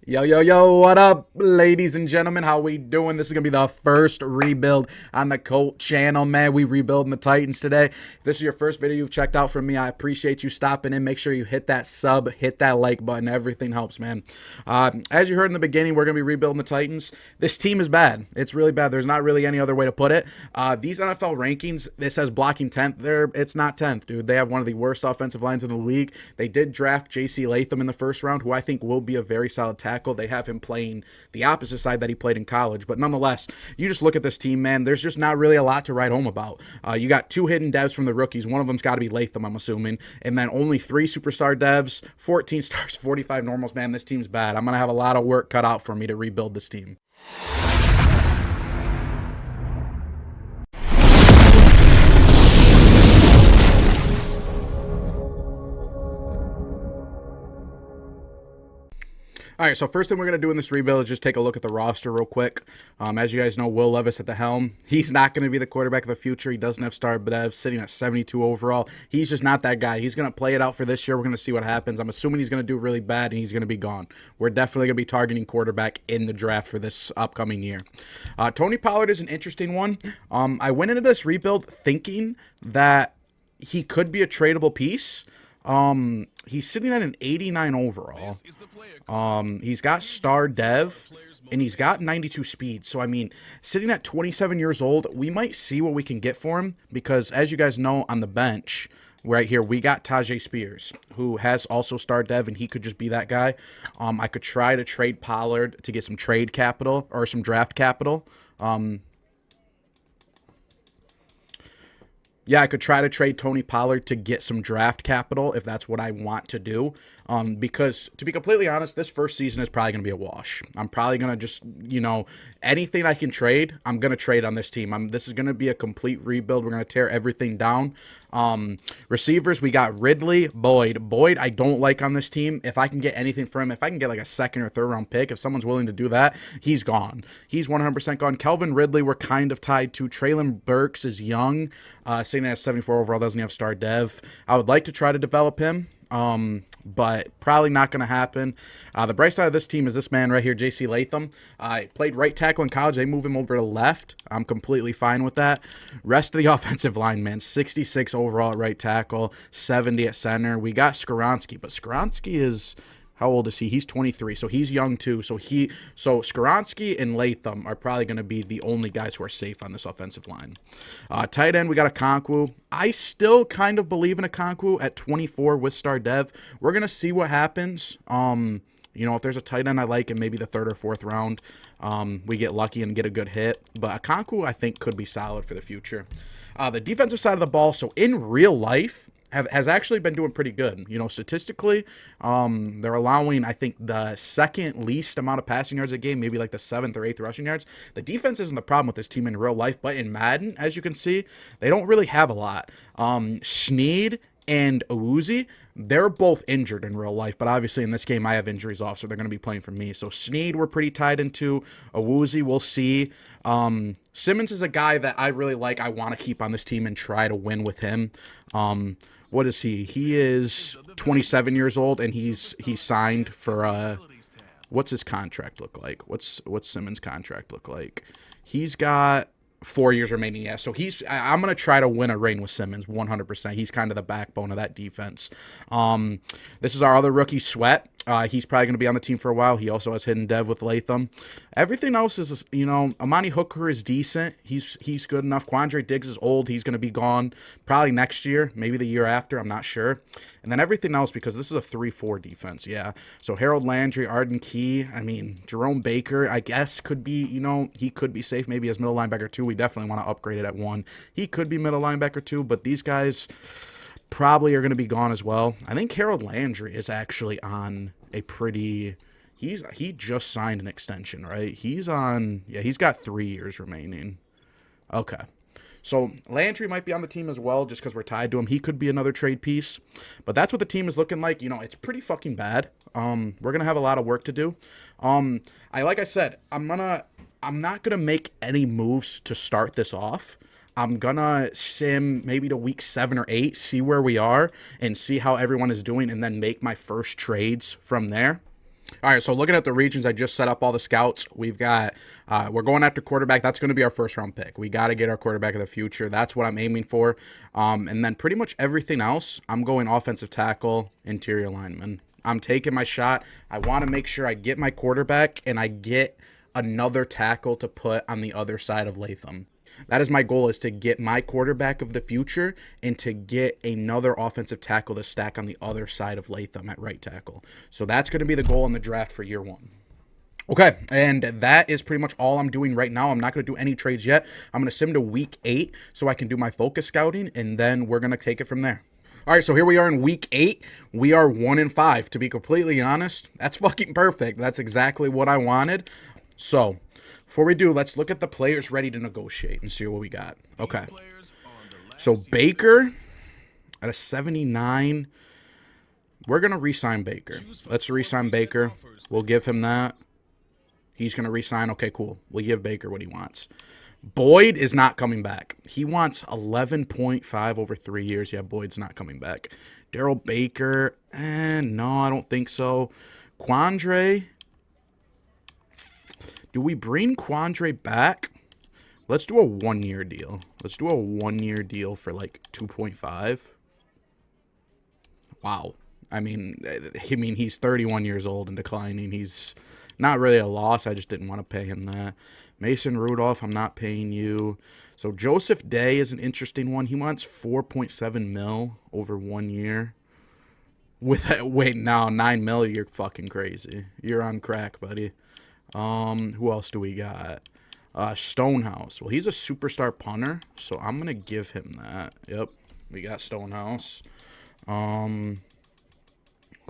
Yo, yo, yo, what up, ladies and gentlemen? How we doing? This is going to be the first rebuild on the Colt channel, man. We rebuilding the Titans today. If this is your first video you've checked out from me, I appreciate you stopping in. Make sure you hit that sub, hit that like button. Everything helps, man. As you heard in the beginning, we're going to be rebuilding the Titans. This team is bad. It's really bad. There's not really any other way to put it. These NFL rankings, it says blocking 10th. It's not 10th, dude. They have one of the worst offensive lines in the league. They did draft J.C. Latham in the first round, who I think will be a very solid tackle. They have him playing the opposite side that he played in college. But nonetheless, you just look at this team, man. There's just not really a lot to write home about. You got two hidden devs from the rookies. One of them's got to be Latham, I'm assuming. And then only 3 superstar devs, 14 stars, 45 normals. Man, this team's bad. I'm going to have a lot of work cut out for me to rebuild this team. All right, so first thing we're going to do in this rebuild is just take a look at the roster real quick. As you guys know, Will Levis at the helm. He's not going to be the quarterback of the future. He doesn't have star dev, sitting at 72 overall. He's just not that guy. He's going to play it out for this year. We're going to see what happens. I'm assuming he's going to do really bad, and he's going to be gone. We're definitely going to be targeting quarterback in the draft for this upcoming year. Tony Pollard is an interesting one. I went into this rebuild thinking that he could be a tradable piece. He's sitting at an 89 overall. He's got star dev, and he's got 92 speed. So, I mean, sitting at 27 years old, we might see what we can get for him because, as you guys know, on the bench right here, we got Tajay Spears, who has also star dev, and he could just be that guy. I could try to trade Pollard to get some trade capital or some draft capital. Yeah, I could try to trade Tony Pollard to get some draft capital if that's what I want to do. Because, to be completely honest, this first season is probably going to be a wash. I'm probably going to just, anything I can trade, I'm going to trade on this team. This is going to be a complete rebuild. We're going to tear everything down. Receivers, we got Ridley, Boyd. Boyd, I don't like on this team. If I can get anything for him, if I can get like a second or third round pick, if someone's willing to do that, he's gone. He's 100% gone. Kelvin Ridley, we're kind of tied to. Traylon Burks is young, sitting at 74 overall, doesn't have star dev. I would like to try to develop him. But probably not going to happen. The bright side of this team is this man right here, J.C. Latham. Played right tackle in college. They move him over to left. I'm completely fine with that. Rest of the offensive line, man, 66 overall at right tackle, 70 at center. We got Skoronski, but Skoronski is... How old is he? He's 23, so he's young too. So Skoronski and Latham are probably going to be the only guys who are safe on this offensive line. Tight end, we got Okonkwo. I still kind of believe in Okonkwo at 24 with star dev. We're going to see what happens. If there's a tight end I like in maybe the 3rd or 4th round, we get lucky and get a good hit. But Okonkwo, I think, could be solid for the future. The defensive side of the ball, so in real life, has actually been doing pretty good. Statistically, they're allowing, I think, the second least amount of passing yards a game, maybe like the 7th or 8th rushing yards. The defense isn't the problem with this team in real life, but in Madden, as you can see, they don't really have a lot. Snead and Awuzie, they're both injured in real life, but obviously in this game I have injuries off, so they're going to be playing for me. So Snead we're pretty tied into. Awuzie, we'll see. Simmons is a guy that I really like. I want to keep on this team and try to win with him. What is he? He is 27 years old, and he's signed for what's his contract look like? What's Simmons' contract look like? He's got 4 years remaining, yeah. So I'm going to try to win a ring with Simmons 100%. He's kind of the backbone of that defense. This is our other rookie, Sweat. He's probably going to be on the team for a while. He also has hidden dev with Latham. Everything else is, Amani Hooker is decent. He's good enough. Quandre Diggs is old. He's going to be gone probably next year, maybe the year after. I'm not sure. And then everything else, because this is a 3-4 defense, yeah. So Harold Landry, Arden Key, Jerome Baker, I guess could be, he could be safe maybe as middle linebacker 2. We definitely want to upgrade it at 1. He could be middle linebacker 2, but these guys probably are going to be gone as well. I think Harold Landry is actually on a pretty... He just signed an extension, right? He's got 3 years remaining. Okay. So Landry might be on the team as well just because we're tied to him. He could be another trade piece. But that's what the team is looking like. It's pretty fucking bad. We're going to have a lot of work to do. Like I said, I'm not going to make any moves to start this off. I'm going to sim maybe to week 7 or 8, see where we are, and see how everyone is doing, and then make my first trades from there. All right, so looking at the regions, I just set up all the scouts. We've got, we're going after quarterback. That's going to be our first round pick. We got to get our quarterback of the future. That's what I'm aiming for. And then pretty much everything else, I'm going offensive tackle, interior lineman. I'm taking my shot. I want to make sure I get my quarterback and I get another tackle to put on the other side of Latham. That is my goal, is to get my quarterback of the future and to get another offensive tackle to stack on the other side of Latham at right tackle. So that's going to be the goal in the draft for year one. Okay, and that is pretty much all I'm doing right now. I'm not going to do any trades yet. I'm going to sim to week 8 so I can do my focus scouting, and then we're going to take it from there. All right, so here we are in week 8. We are 1-5. To be completely honest, that's fucking perfect. That's exactly what I wanted. So before we do, let's look at the players ready to negotiate and see what we got. Okay. So Baker at a 79. We're going to re-sign Baker. Let's re-sign Baker. We'll give him that. He's going to re-sign. Okay, cool. We'll give Baker what he wants. Boyd is not coming back. He wants 11.5 over 3 years. Yeah, Boyd's not coming back. Daryl Baker. No, I don't think so. Quandre. Do we bring Quandre back? Let's do a 1-year deal. Let's do a 1-year deal for like 2.5. Wow. I mean, he's 31 years old and declining. He's not really a loss. I just didn't want to pay him that. Mason Rudolph, I'm not paying you. So Joseph Day is an interesting one. He wants 4.7 mil over 1 year. Wait, now 9 mil, you're fucking crazy. You're on crack, buddy. Who else do we got? Stonehouse. Well, he's a superstar punter, so I'm gonna give him that. Yep, we got Stonehouse. Who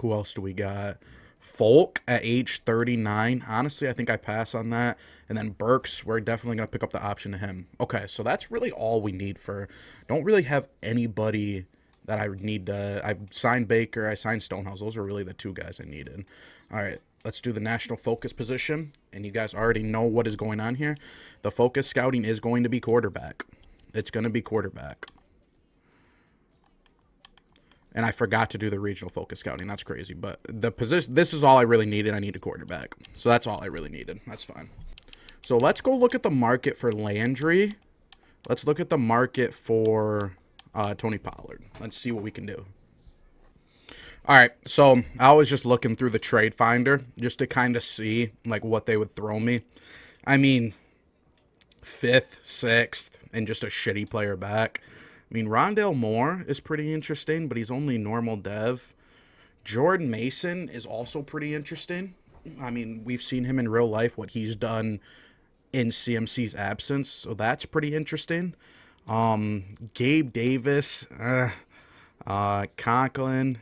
else do we got? Folk at age 39. Honestly, I think I pass on that. And then Burks, we're definitely gonna pick up the option to him. Okay, so that's really all we need for. Don't really have anybody that I need to. I signed Baker. I signed Stonehouse. Those are really the 2 guys I needed. All right. Let's do the national focus position, and you guys already know what is going on here. The focus scouting is going to be quarterback. It's going to be quarterback. And I forgot to do the regional focus scouting. That's crazy, but the position, this is all I really needed. I need a quarterback. So that's all I really needed. That's fine. So let's go look at the market for Landry. Let's look at the market for Tony Pollard. Let's see what we can do. All right, so I was just looking through the trade finder just to kind of see like what they would throw me. I mean, 5th, 6th, and just a shitty player back. I mean, Rondale Moore is pretty interesting, but he's only normal dev. Jordan Mason is also pretty interesting. I mean, we've seen him in real life, what he's done in CMC's absence, so that's pretty interesting. Gabe Davis, Conklin,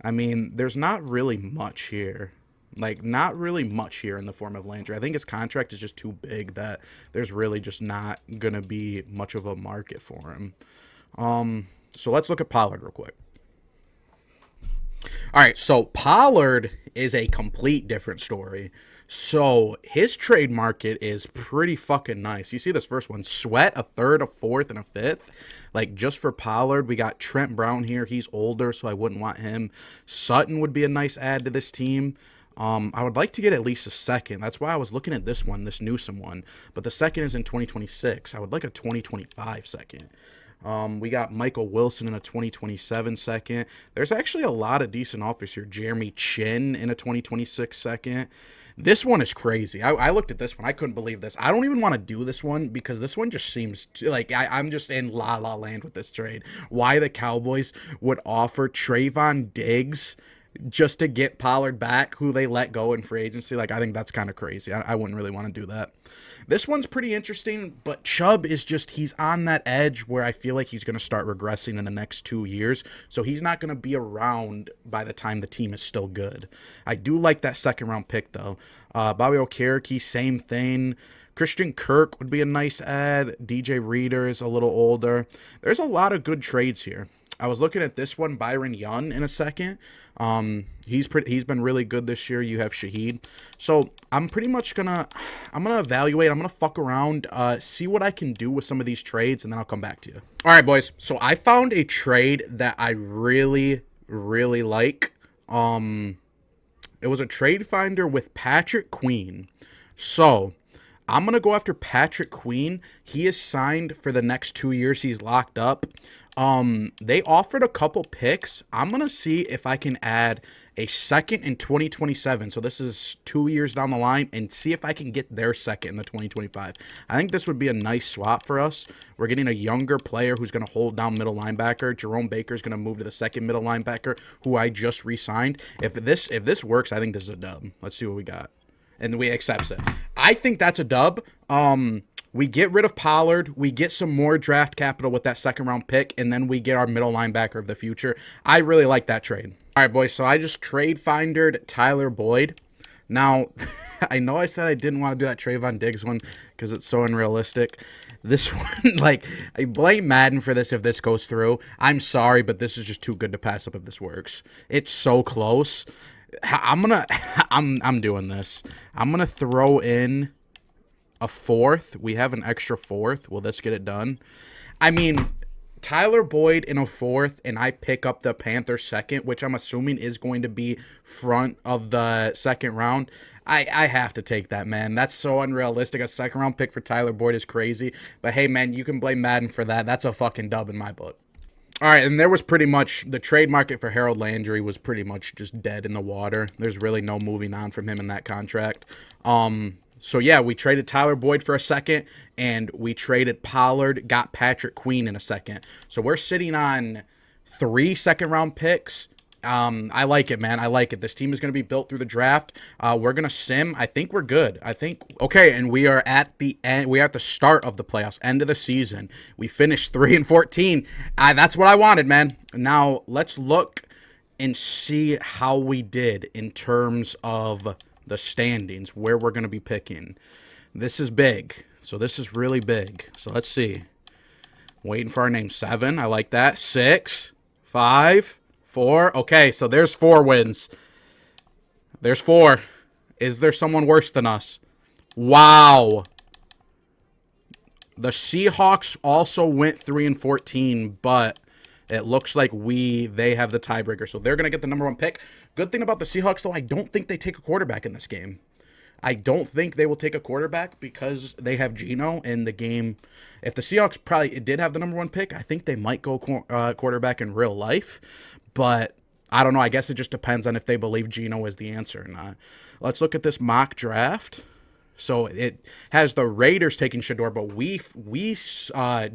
I mean, there's not really much here. Like, not really much here in the form of Landry. I think his contract is just too big that there's really just not going to be much of a market for him. So let's look at Pollard real quick. All right, so Pollard is a complete different story. So his trade market is pretty fucking nice. You see this first one, Sweat, a 3rd, a 4th, and a 5th. Like, just for Pollard, we got Trent Brown here. He's older, so I wouldn't want him. Sutton would be a nice add to this team. I would like to get at least a 2nd. That's why I was looking at this one, this Newsom one. But the 2nd is in 2026. I would like a 2025 2nd. We got Michael Wilson in a 2027 2nd. There's actually a lot of decent offers here. Jeremy Chin in a 2026 2nd. This one is crazy. I looked at this one. I couldn't believe this. I don't even want to do this one because this one just seems like I'm just in la la land with this trade. Why the Cowboys would offer Trayvon Diggs just to get Pollard back, who they let go in free agency. Like, I think that's kind of crazy. I wouldn't really want to do that. This one's pretty interesting, but Chubb is just, he's on that edge where I feel like he's going to start regressing in the next 2 years. So he's not going to be around by the time the team is still good. I do like that 2nd round pick, though. Bobby Okereke, same thing. Christian Kirk would be a nice add. DJ Reader is a little older. There's a lot of good trades here. I was looking at this one, Byron Young, in a 2nd. He's been really good this year. You have Shaheed. So I'm pretty much gonna evaluate. I'm gonna fuck around, see what I can do with some of these trades, and then I'll come back to you. All right, boys. So I found a trade that I really, really like. It was a trade finder with Patrick Queen. So I'm going to go after Patrick Queen. He is signed for the next 2 years. He's locked up. They offered a couple picks. I'm going to see if I can add a second in 2027. So this is 2 years down the line, and see if I can get their second in the 2025. I think this would be a nice swap for us. We're getting a younger player who's going to hold down middle linebacker. Jerome Baker's going to move to the second middle linebacker, who I just re-signed. If this works, I think this is a dub. Let's see what we got. And we accepts it. I think that's a dub. We get rid of Pollard. We get some more draft capital with that second round pick, and then we get our middle linebacker of the future. I really like that trade. All right, boys, so I just trade findered Tyler Boyd. Now, I know I said I didn't want to do that Trayvon Diggs one because it's so unrealistic. This one, like, I blame Madden for this if this goes through. I'm sorry, but this is just too good to pass up if this works. It's so close. I'm doing this. I'm gonna throw in a fourth. We have an extra fourth. Will this get it done? I mean, Tyler Boyd in a fourth, and I pick up the Panthers second, which I'm assuming is going to be front of the second round. I have to take that, man. That's so unrealistic. A second round pick for Tyler Boyd is crazy. But hey, man, you can blame Madden for that. That's a fucking dub in my book. All right, and there was pretty much the trade market for Harold Landry was pretty much just dead in the water. There's really no moving on from him in that contract. So yeah, we traded Tyler Boyd for a second, and we traded Pollard, got Patrick Queen in a second. So we're sitting on 3 second-round picks. I like it, man. I like it. This team is going to be built through the draft. We're going to sim. I think we're good. Okay, and we are at the end. We are at the start of the playoffs, end of the season. We finished 3-14. That's what I wanted, man. Now, let's look and see how we did in terms of the standings, where we're going to be picking. This is big. So this is really big. So let's see. Waiting for our name. 7. I like that. 6, 5, 4. Okay, so there's 4 wins. There's 4. Is there someone worse than us? Wow. The Seahawks also went 3-14, but it looks like they have the tiebreaker. So they're going to get the number 1 pick. Good thing about the Seahawks, though, I don't think they take a quarterback in this game. I don't think they will take a quarterback because they have Geno in the game. If the Seahawks probably did have the number 1 pick, I think they might go quarterback in real life. But I don't know. I guess it just depends on if they believe Geno is the answer or not. Let's look at this mock draft. So it has the Raiders taking Shador, but we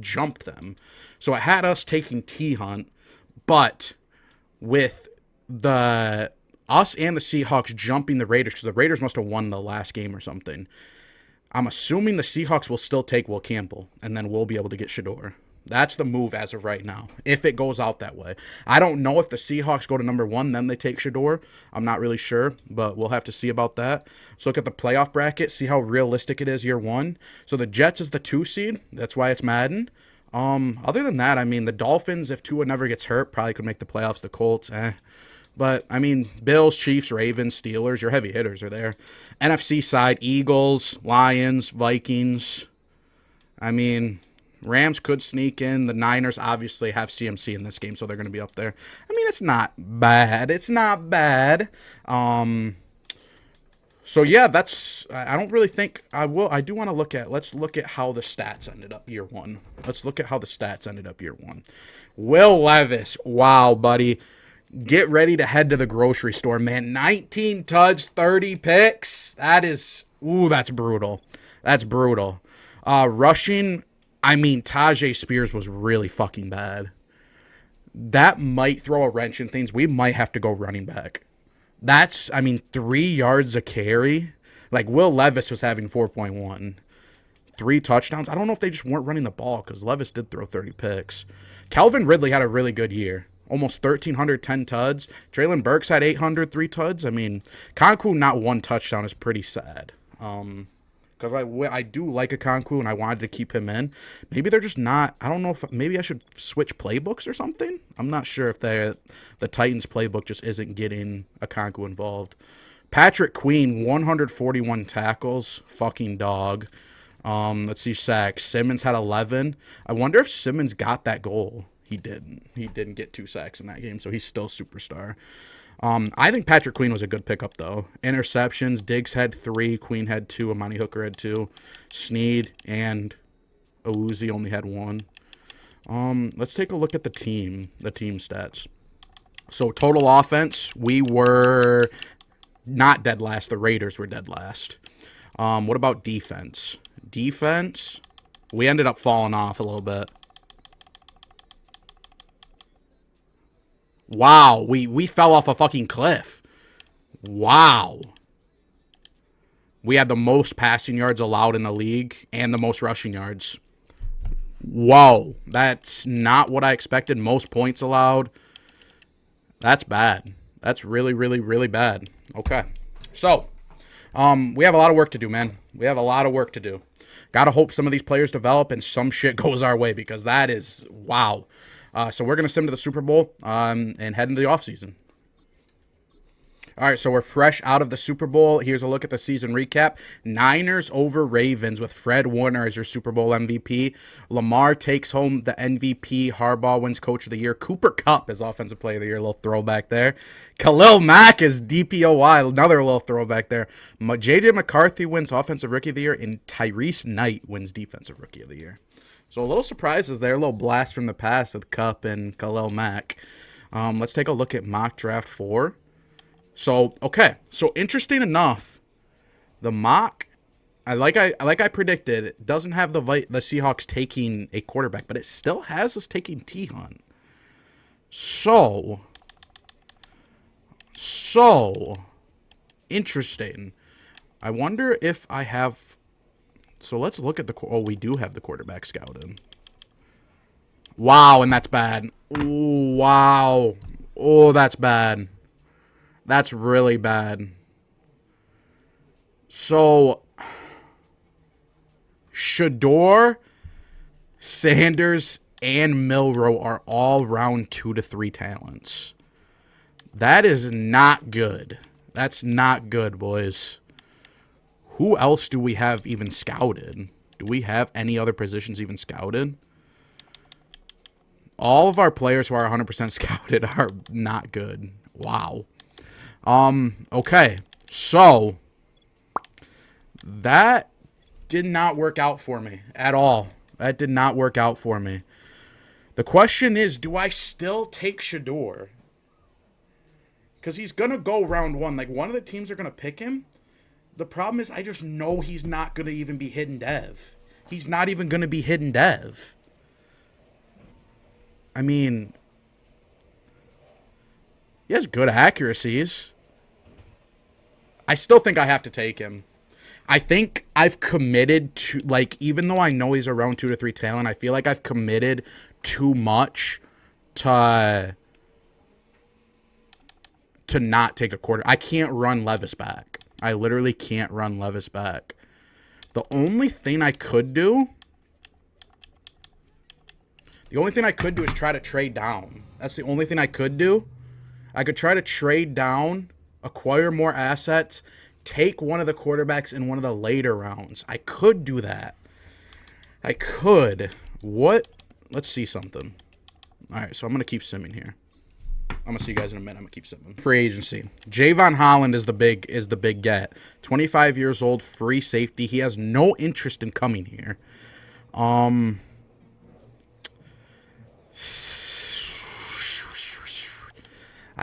jumped them. So it had us taking T-Hunt, but with us and the Seahawks jumping the Raiders, because the Raiders must have won the last game or something. I'm assuming the Seahawks will still take Will Campbell, and then we'll be able to get Shador. That's the move as of right now, if it goes out that way. I don't know if the Seahawks go to number 1, then they take Shador. I'm not really sure, but we'll have to see about that. Let's look at the playoff bracket, see how realistic it is year 1. So the Jets is the 2 seed. That's why it's Madden. Other than that, I mean, the Dolphins, if Tua never gets hurt, probably could make the playoffs. The Colts, But, I mean, Bills, Chiefs, Ravens, Steelers, your heavy hitters are there. NFC side, Eagles, Lions, Vikings. I mean, Rams could sneak in. The Niners obviously have CMC in this game, so they're going to be up there. I mean, it's not bad. It's not bad. So, yeah, I don't really think I will. I do want to let's look at how the stats ended up year 1. Let's look at how the stats ended up year 1. Will Levis. Wow, buddy. Get ready to head to the grocery store, man. 19 tuds, 30 picks. That's brutal. That's brutal. Rushing, I mean, Tajay Spears was really fucking bad. That might throw a wrench in things. We might have to go running back. 3 yards a carry. Like, Will Levis was having 4.1. 3 touchdowns. I don't know if they just weren't running the ball because Levis did throw 30 picks. Calvin Ridley had a really good year. Almost 1,310 tuds. Traylon Burks had 803 tuds. I mean, Conku not 1 touchdown is pretty sad. Because I do like a Conku, and I wanted to keep him in. Maybe they're just not. I don't know if maybe I should switch playbooks or something. I'm not sure if the Titans playbook just isn't getting a Conku involved. Patrick Queen, 141 tackles. Fucking dog. Let's see, sacks. Simmons had 11. I wonder if Simmons got that goal. He didn't. He didn't get 2 sacks in that game, so he's still superstar. I think Patrick Queen was a good pickup, though. Interceptions, Diggs had 3, Queen had 2, Amani Hooker had 2, Snead and Awuzie only had 1. Let's take a look at the team stats. So total offense, we were not dead last. The Raiders were dead last. What about defense? Defense, we ended up falling off a little bit. Wow, we fell off a fucking cliff. Wow. We had the most passing yards allowed in the league and the most rushing yards. Whoa, that's not what I expected. Most points allowed. That's bad. That's really, really, really bad. Okay. So, we have a lot of work to do, man. We have a lot of work to do. Gotta hope some of these players develop and some shit goes our way because that is, wow. So we're going to sim to the Super Bowl and head into the offseason. All right, so we're fresh out of the Super Bowl. Here's a look at the season recap. Niners over Ravens with Fred Warner as your Super Bowl MVP. Lamar takes home the MVP. Harbaugh wins Coach of the Year. Cooper Kupp is Offensive Player of the Year. A little throwback there. Khalil Mack is DPOY. Another little throwback there. J.J. McCarthy wins Offensive Rookie of the Year. And Tyrese Knight wins Defensive Rookie of the Year. So a little surprises there. A little blast from the past with Kupp and Khalil Mack. Let's take a look at Mock Draft 4. So, okay. So, interesting enough, the mock, like I predicted, doesn't have the Seahawks taking a quarterback, but it still has us taking T-Hunt. So, interesting. I wonder if I have... So, let's look at the... Oh, we do have the quarterback scouted. Wow, and that's bad. Ooh, wow. Oh, that's bad. That's really bad. So, Shador, Sanders, and Milroe are all round 2 to 3 talents. That is not good. That's not good, boys. Who else do we have even scouted? Do we have any other positions even scouted? All of our players who are 100% scouted are not good. Wow. Okay, so that did not work out for me at all. That did not work out for me. The question is, do I still take Shador? Because he's going to go round 1. Like, one of the teams are going to pick him. The problem is I just know he's not going to even be hidden dev. He's not even going to be hidden dev. I mean, he has good accuracies. I still think I have to take him. I think I've committed to, like, even though I know he's around 2 to 3 talent, I feel like I've committed too much to not take a quarter. I can't run Levis back. I literally can't run Levis back. The only thing I could do is try to trade down. That's the only thing I could do. I could try to trade down, acquire more assets, take one of the quarterbacks in one of the later rounds. I could do that. I could. What? Let's see something. All right, so I'm going to keep simming here. I'm going to see you guys in a minute. I'm going to keep simming. Free agency. Javon Holland is the big get. 25 years old, free safety. He has no interest in coming here. I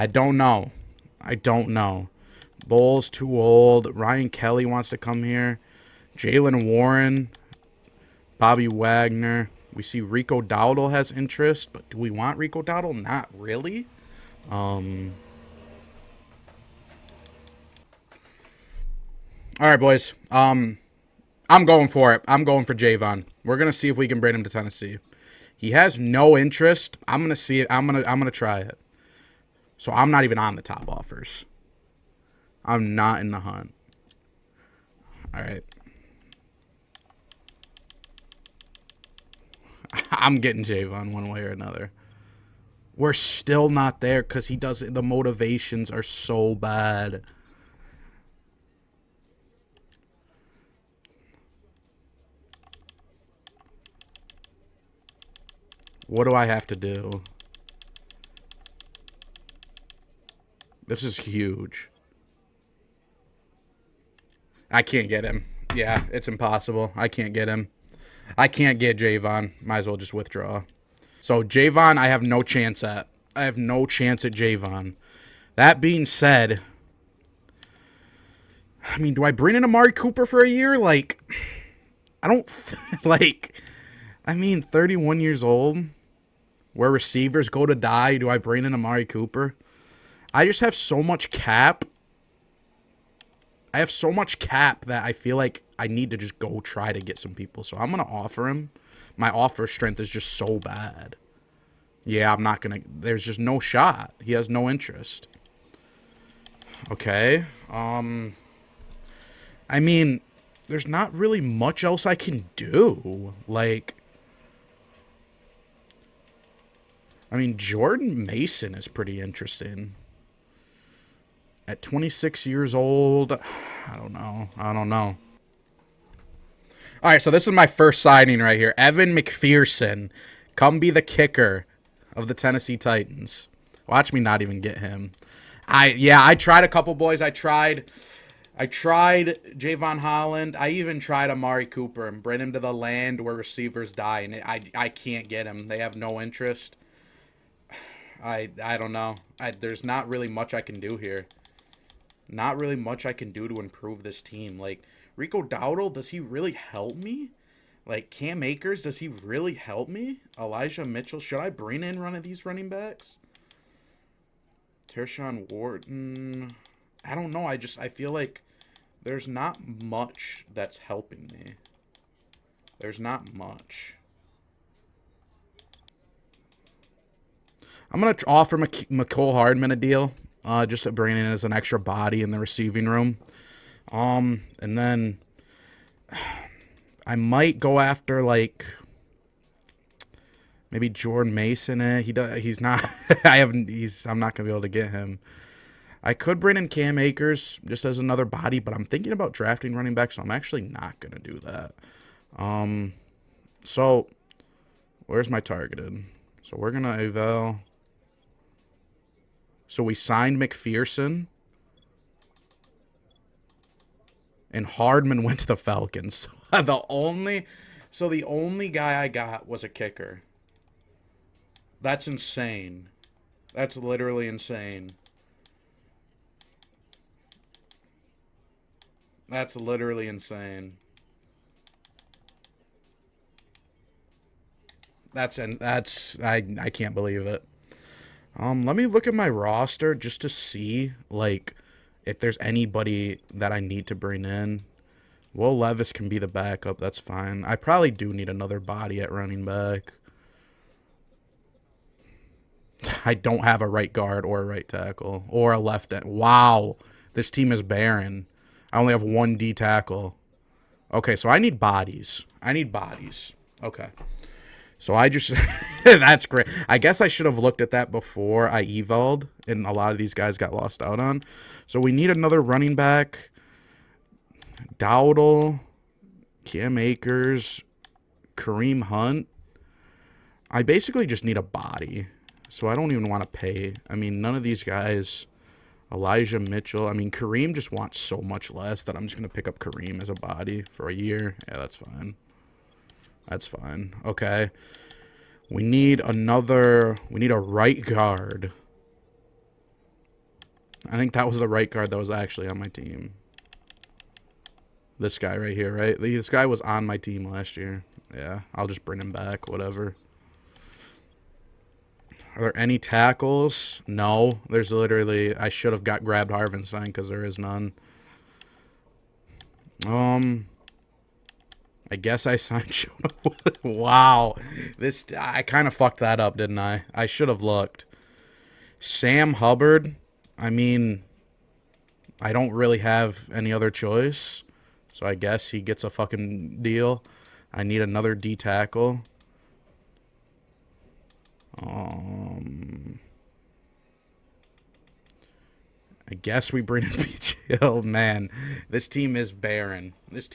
don't know. Bull's too old. Ryan Kelly wants to come here. Jalen Warren. Bobby Wagner. We see Rico Dowdle has interest, but do we want Rico Dowdle? Not really. All right, boys. I'm going for it. I'm going for Javon. We're gonna see if we can bring him to Tennessee. He has no interest. I'm gonna see it. I'm gonna try it. So I'm not even on the top offers. I'm not in the hunt. All right. I'm getting Javon one way or another. We're still not there because he doesn't. The motivations are so bad. What do I have to do? This is huge. I can't get him. Yeah, it's impossible. I can't get him. I can't get Javon. Might as well just withdraw. So Javon, I have no chance at. I have no chance at Javon. That being said, I mean, do I bring in Amari Cooper for a year? Like, I don't, like, I mean, 31 years old, where receivers go to die. Do I bring in Amari Cooper? I just have so much cap. I have so much cap that I feel like I need to just go try to get some people. So I'm going to offer him. My offer strength is just so bad. Yeah, I'm not going to. There's just no shot. He has no interest. Okay. I mean, there's not really much else I can do. Like, I mean, Jordan Mason is pretty interesting. At 26 years old, I don't know. I don't know. All right, so this is my first signing right here. Evan McPherson. Come be the kicker of the Tennessee Titans. Watch me not even get him. I tried a couple boys. I tried Javon Holland. I even tried Amari Cooper and bring him to the land where receivers die, and I can't get him. They have no interest. I don't know. There's not really much I can do here. Not really much I can do to improve this team. Like, Rico Dowdle, does he really help me? Like, Cam Akers, does he really help me? Elijah Mitchell, should I bring in one of these running backs? Tershawn Wharton, I don't know. I feel like there's not much that's helping me. There's not much. I'm going to offer McCole Hardman a deal. Just to bring in as an extra body in the receiving room. And then I might go after, like, maybe Jordan Mason. He's not. I'm not gonna be able to get him. I could bring in Cam Akers just as another body, but I'm thinking about drafting running back, so I'm actually not gonna do that. So where's my targeted? So we're gonna eval. So we signed McPherson. And Hardman went to the Falcons. the only guy I got was a kicker. That's insane. That's literally insane. That's literally insane. I can't believe it. Let me look at my roster just to see, like, if there's anybody that I need to bring in. Will Levis can be the backup. That's fine. I probably do need another body at running back. I don't have a right guard or a right tackle or a left end. Wow. This team is barren. I only have one D tackle. Okay, so I need bodies. Okay. So I just, that's great. I guess I should have looked at that before I evolved, and a lot of these guys got lost out on. So we need another running back. Dowdle, Cam Akers, Kareem Hunt. I basically just need a body, so I don't even want to pay. I mean, none of these guys, Elijah Mitchell. I mean, Kareem just wants so much less that I'm just going to pick up Kareem as a body for a year. Yeah, that's fine. That's fine. Okay. We need a right guard. I think that was the right guard that was actually on my team. This guy right here, right? This guy was on my team last year. Yeah, I'll just bring him back, whatever. Are there any tackles? No. There's literally, I should have grabbed Harvinstein because there is none. I guess I signed Jonah. Wow. I kind of fucked that up, didn't I? I should have looked. Sam Hubbard. I mean, I don't really have any other choice. So I guess he gets a fucking deal. I need another D tackle. I guess we bring in BJ. Oh, man. This team is barren. This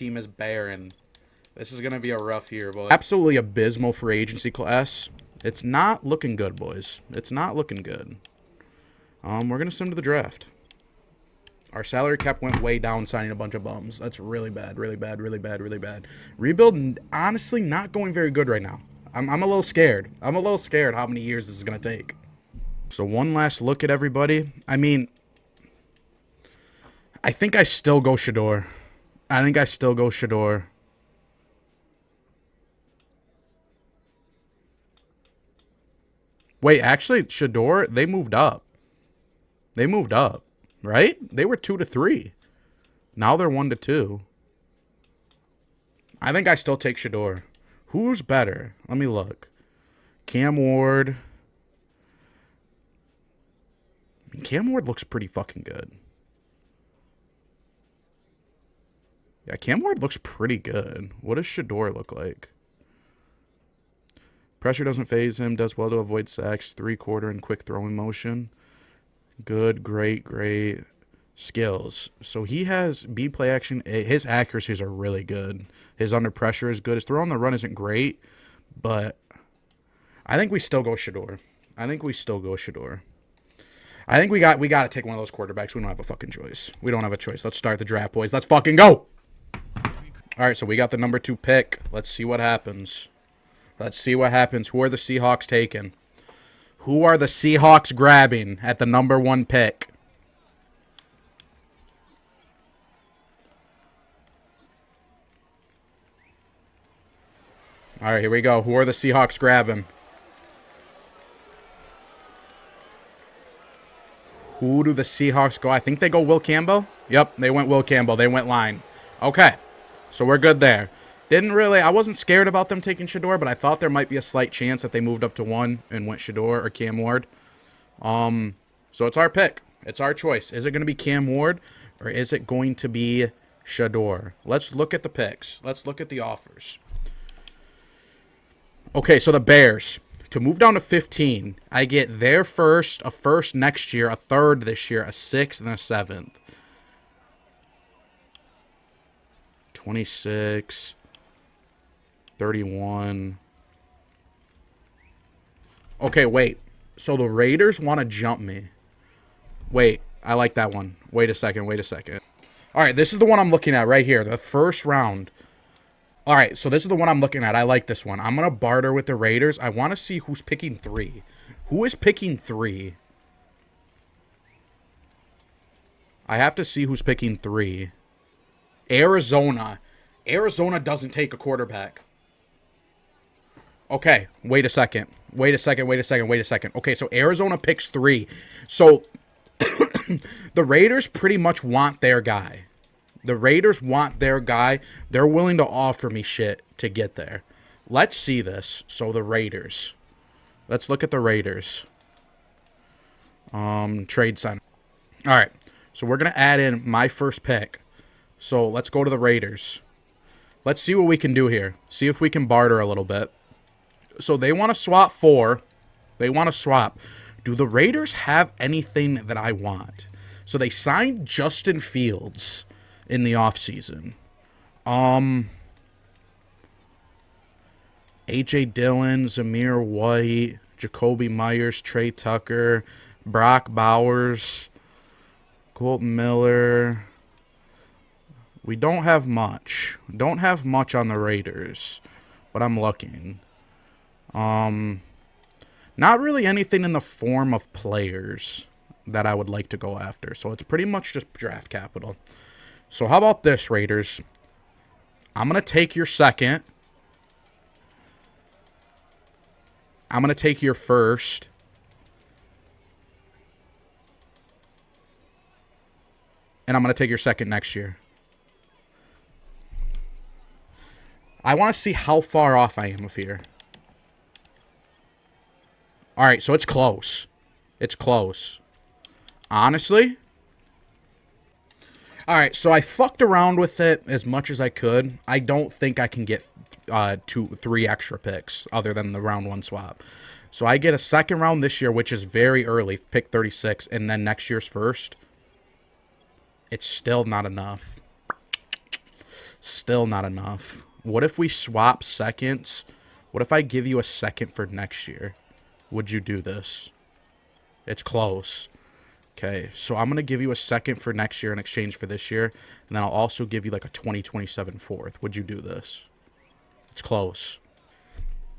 is going to be a rough year, boys. Absolutely abysmal free agency class. It's not looking good, boys. It's not looking good. We're going to send him to the draft. Our salary cap went way down signing a bunch of bums. That's really bad, really bad, really bad, really bad. Rebuild, honestly, not going very good right now. I'm a little scared. I'm a little scared how many years this is going to take. So one last look at everybody. I mean, I think I still go Shador. I think I still go Shador. Wait, actually, Shador, they moved up. They moved up, right? They were 2 to 3. Now they're 1 to 2. I think I still take Shador. Who's better? Let me look. Cam Ward. Cam Ward looks pretty fucking good. Yeah, Cam Ward looks pretty good. What does Shador look like? Pressure doesn't phase him. Does well to avoid sacks. 3/4 and quick throwing motion. Good, great, great. Skills. So he has B play action. His accuracies are really good. His under pressure is good. His throw on the run isn't great, but I think we still go Shador. I think we got to take one of those quarterbacks. We don't have a fucking choice. We don't have a choice. Let's start the draft, boys. Let's fucking go. All right, so we got the number 2 pick. Let's see what happens. Let's see what happens. Who are the Seahawks taking? Who are the Seahawks grabbing at the number 1 pick? All right, here we go. Who are the Seahawks grabbing? Who do the Seahawks go? I think they go Will Campbell. Yep, they went Will Campbell. They went line. Okay, so we're good there. I wasn't scared about them taking Shador, but I thought there might be a slight chance that they moved up to 1 and went Shador or Cam Ward. So it's our pick. It's our choice. Is it going to be Cam Ward or is it going to be Shador? Let's look at the picks. Let's look at the offers. Okay, so the Bears. To move down to 15, I get their first, a first next year, a third this year, a 6th, and a 7th. 26, 31. Okay, wait. So the Raiders want to jump me. Wait, I like that one. Wait a second. All right, this is the one I'm looking at right here, the first round. All right, so this is the one I'm looking at. I like this one. I'm going to barter with the Raiders. I want to see who's picking 3. Who is picking 3? I have to see who's picking 3. Arizona. Arizona doesn't take a quarterback. Okay, wait a second. Okay, so Arizona picks 3. So the Raiders pretty much want their guy. They're willing to offer me shit to get there. Let's see this. So the Raiders. Let's look at the Raiders. Trade center. All right. So we're going to add in my first pick. So let's go to the Raiders. Let's see what we can do here. See if we can barter a little bit. So they want to swap 4. They want to swap. Do the Raiders have anything that I want? So they signed Justin Fields in the offseason. A.J. Dillon, Zamir White, Jacoby Myers, Trey Tucker, Brock Bowers, Colton Miller. We don't have much. Don't have much on the Raiders, but I'm looking. Not really anything in the form of players that I would like to go after. So it's pretty much just draft capital. So how about this, Raiders? I'm going to take your second. I'm going to take your first. And I'm going to take your second next year. I want to see how far off I am of here. All right, so it's close. It's close. Honestly. All right, so I fucked around with it as much as I could. I don't think I can get 3 extra picks other than the round 1 swap. So I get a second round this year, which is very early, pick 36, and then next year's first. It's still not enough. Still not enough. What if we swap seconds? What if I give you a second for next year? Would you do this? It's close. Okay, so I'm going to give you a second for next year in exchange for this year. And then I'll also give you like a 2027 fourth. Would you do this? It's close.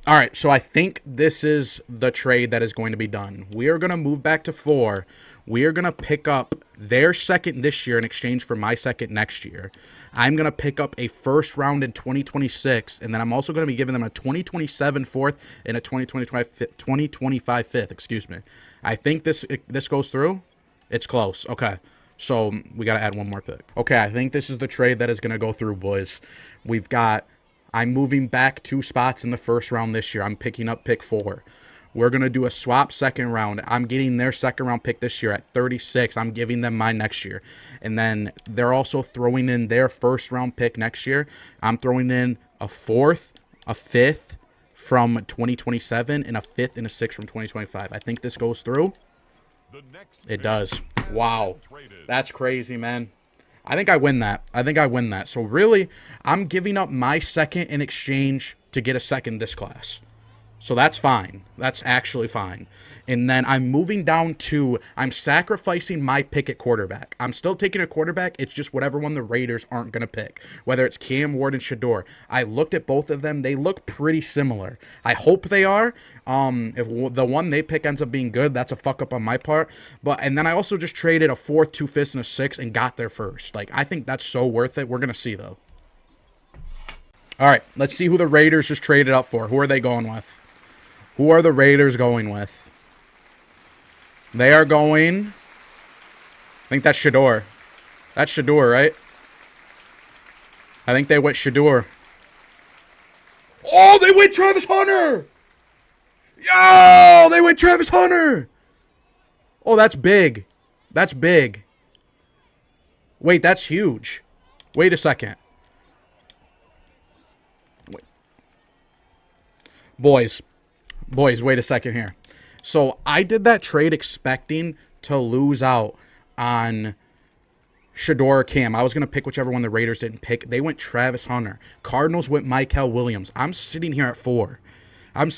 All right, so I think this is the trade that is going to be done. We are going to move back to 4. We are going to pick up their second this year in exchange for my second next year. I'm going to pick up a first round in 2026, and then I'm also going to be giving them a 2027 fourth and a 2025 fifth, excuse me. I think this goes through. It's close. Okay, so we got to add one more pick. Okay, I think this is the trade that is going to go through, boys. I'm moving back 2 spots in the first round this year. I'm picking up pick 4. We're going to do a swap second round. I'm getting their second round pick this year at 36. I'm giving them mine next year. And then they're also throwing in their first round pick next year. I'm throwing in a 4th, a 5th from 2027, and a 5th and a 6th from 2025. I think this goes through. It does. Wow. That's crazy, man. I think I win that. So really, I'm giving up my second in exchange to get a second this class. So that's fine. That's actually fine. And then I'm moving down to, I'm sacrificing my pick at quarterback. I'm still taking a quarterback. It's just whatever one the Raiders aren't going to pick, whether it's Cam Ward and Shador. I looked at both of them. They look pretty similar. I hope they are. If the one they pick ends up being good, that's a fuck up on my part. And then I also just traded a 4th, 2 5ths, and a 6th and got there first. Like, I think that's so worth it. We're going to see, though. All right, let's see who the Raiders just traded up for. Who are they going with? Who are the Raiders going with? They are going... I think that's Shador. That's Shador, right? I think they went Shador. Oh, they went Travis Hunter! Yo, they went Travis Hunter! Oh, that's big. That's big. Wait, that's huge. Wait a second. Wait. Boys, wait a second here. So I did that trade expecting to lose out on Shador or Cam. I was going to pick whichever one the Raiders didn't pick. They went Travis Hunter. Cardinals went Mykel Williams. I'm sitting here at 4. I'm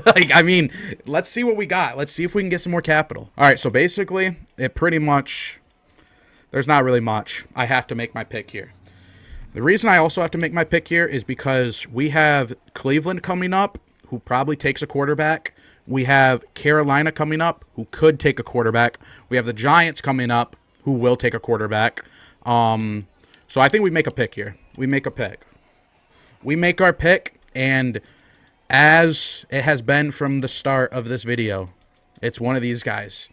like, I mean, let's see what we got. Let's see if we can get some more capital. All right, so basically, it pretty much, there's not really much. I have to make my pick here. The reason I also have to make my pick here is because we have Cleveland coming up, who probably takes a quarterback. We have Carolina coming up, who could take a quarterback. We have the Giants coming up, who will take a quarterback. So I think we make a pick here. We make our pick, and as it has been from the start of this video, it's one of these guys.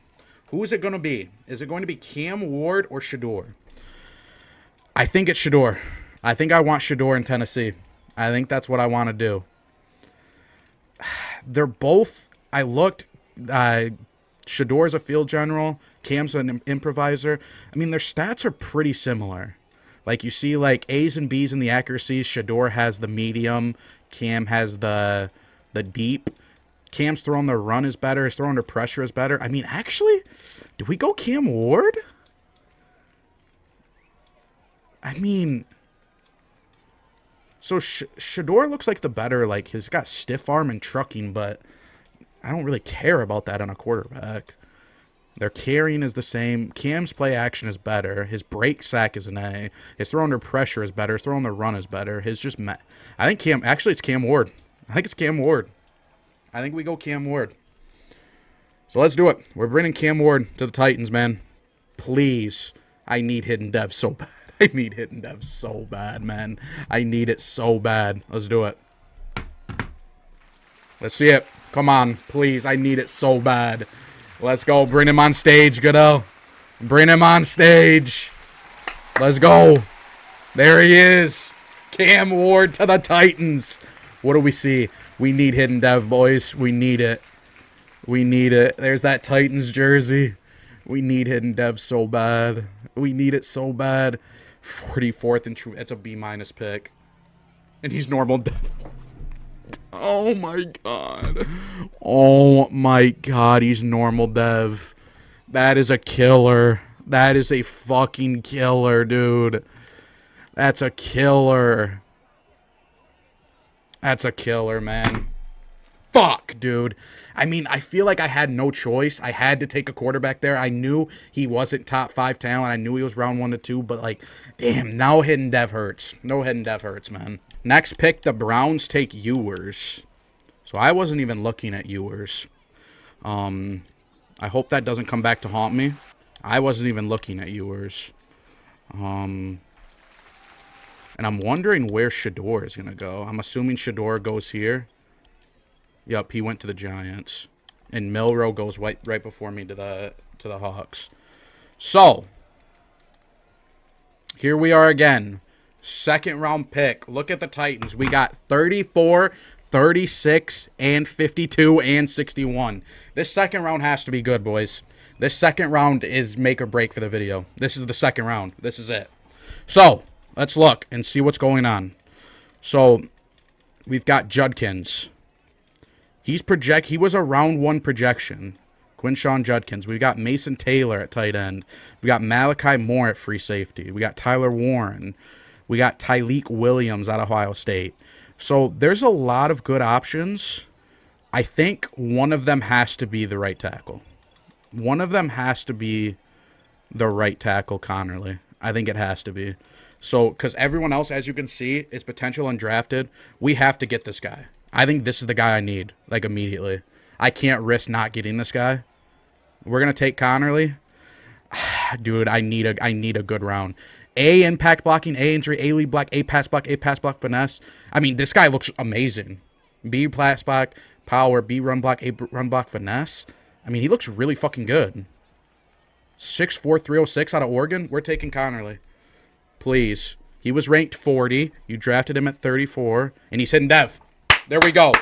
Who is it going to be? Is it going to be Cam Ward or Shador? I think it's Shador. I think I want Shador in Tennessee. I think that's what I want to do. They're both, I looked, Shador's a field general, Cam's an improviser. I mean, their stats are pretty similar. Like, you see, like, A's and B's in the accuracies. Shador has the medium. Cam has the deep. Cam's throwing the run is better. His throwing under pressure is better. I mean, actually, do we go Cam Ward? I mean... So Shador looks like the better, like, he's got stiff arm and trucking, but I don't really care about that on a quarterback. Their carrying is the same. Cam's play action is better. His break sack is an A. His throw under pressure is better. His throw on the run is better. I think Cam, actually it's Cam Ward. I think it's Cam Ward. I think we go Cam Ward. So let's do it. We're bringing Cam Ward to the Titans, man. Please. I need hidden dev so bad. I need hidden dev so bad, man. I need it so bad. Let's do it. Let's see it. Come on, please. I need it so bad. Let's go. Bring him on stage, Goodell. Bring him on stage. Let's go. There he is. Cam Ward to the Titans. What do we see? We need hidden dev, boys. We need it. We need it. There's that Titans jersey. We need hidden dev so bad. We need it so bad. 44th and true. It's a B- pick. And he's normal dev. Oh my god. Oh my god, he's normal dev. That is a killer. That is a fucking killer, dude. That's a killer. That's a killer, man. Fuck, dude. I mean, I feel like I had no choice. I had to take a quarterback there. I knew he wasn't top 5 talent. I knew he was round 1 to 2, but like, damn, no hidden dev hurts. No hidden dev hurts, man. Next pick, the Browns take Ewers. So I wasn't even looking at Ewers. I hope that doesn't come back to haunt me. I wasn't even looking at Ewers. And I'm wondering where Shador is going to go. I'm assuming Shador goes here. Yep, he went to the Giants. And Milroe goes right before me to the Hawks. So, here we are again. Second round pick. Look at the Titans. We got 34, 36, and 52, and 61. This second round has to be good, boys. This second round is make or break for the video. This is the second round. This is it. So, let's look and see what's going on. So, we've got Judkins. He was a round 1 projection. Quinshawn Judkins. We got Mason Taylor at tight end. We got Malachi Moore at free safety. We got Tyler Warren. We got Tyleek Williams out of Ohio State. So there's a lot of good options. I think one of them has to be the right tackle. One of them has to be the right tackle, Connerly. I think it has to be. So, because everyone else, as you can see, is potential undrafted. We have to get this guy. I think this is the guy I need, like, immediately. I can't risk not getting this guy. We're going to take Connerly. Dude, I need a good round. A, impact blocking, A, injury, A, lead block, A, pass block, finesse. I mean, this guy looks amazing. B, pass block, power, B, run block, A, run block, finesse. I mean, he looks really fucking good. 6'4", 306 out of Oregon. We're taking Connerly. Please. He was ranked 40. You drafted him at 34. And he's hidden dev. There we go.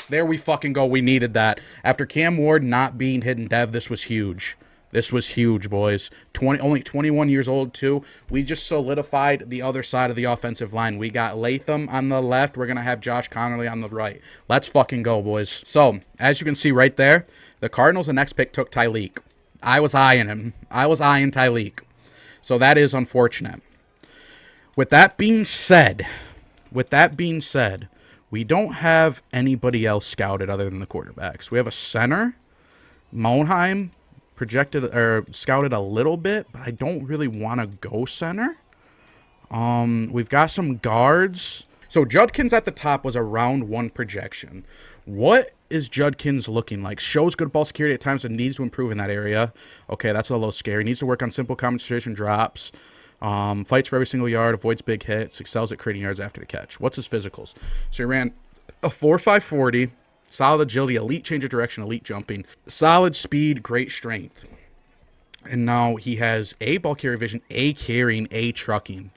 There we fucking go. We needed that. After Cam Ward not being hidden dev, this was huge. This was huge, boys. Only 21 years old, too. We just solidified the other side of the offensive line. We got Latham on the left. We're going to have Josh Connerly on the right. Let's fucking go, boys. So, as you can see right there, the Cardinals, the next pick, took Tyleek. I was eyeing him. I was eyeing Tyleek. So, that is unfortunate. With that being said, we don't have anybody else scouted other than the quarterbacks. We have a center, Monheim, projected or scouted a little bit, but I don't really want to go center. We've got some guards. So Judkins at the top was a round 1 projection. What is Judkins looking like? Shows good ball security at times and needs to improve in that area. Okay, that's a little scary. Needs to work on simple concentration drops. Fights for every single yard, avoids big hits, excels at creating yards after the catch. What's his physicals? So he ran a 4.5 40, solid agility, elite change of direction, elite jumping, solid speed, great strength. And now he has A, ball carrier vision, A, carrying, A, trucking.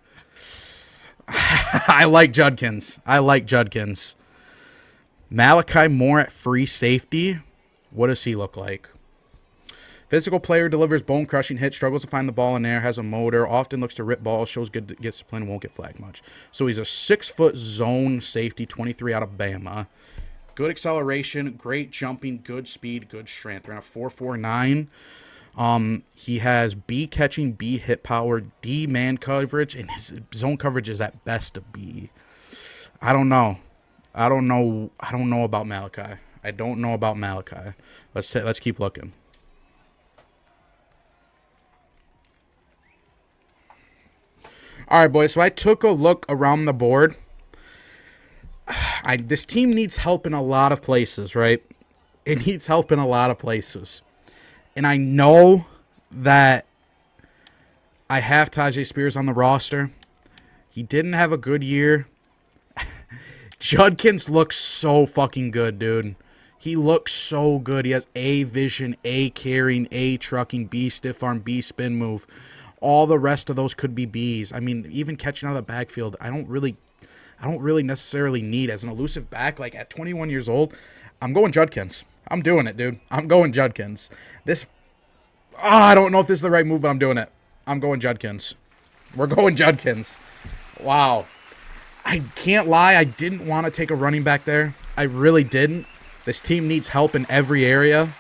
I like Judkins. Malachi Moore at free safety. What does he look like? Physical player, delivers bone-crushing hits, struggles to find the ball in air, has a motor, often looks to rip balls, shows good discipline, won't get flagged much. So he's a 6-foot zone safety, 23 out of Bama. Good acceleration, great jumping, good speed, good strength. Around a 4.49. He has B catching, B hit power, D man coverage, and his zone coverage is at best a B. I don't know about Malachi. Let's keep looking. All right, boys, so I took a look around the board. This team needs help in a lot of places, right? It needs help in a lot of places. And I know that I have Tajay Spears on the roster. He didn't have a good year. Judkins looks so fucking good, dude. He looks so good. He has A vision, A carrying, A trucking, B stiff arm, B spin move. All the rest of those could be Bs. I mean, even catching out of the backfield, I don't really necessarily need as an elusive back. Like at 21 years old, I'm going Judkins. I'm doing it, dude. I'm going Judkins. I don't know if this is the right move, but I'm doing it. I'm going Judkins. We're going Judkins. Wow. I can't lie. I didn't want to take a running back there. I really didn't. This team needs help in every area.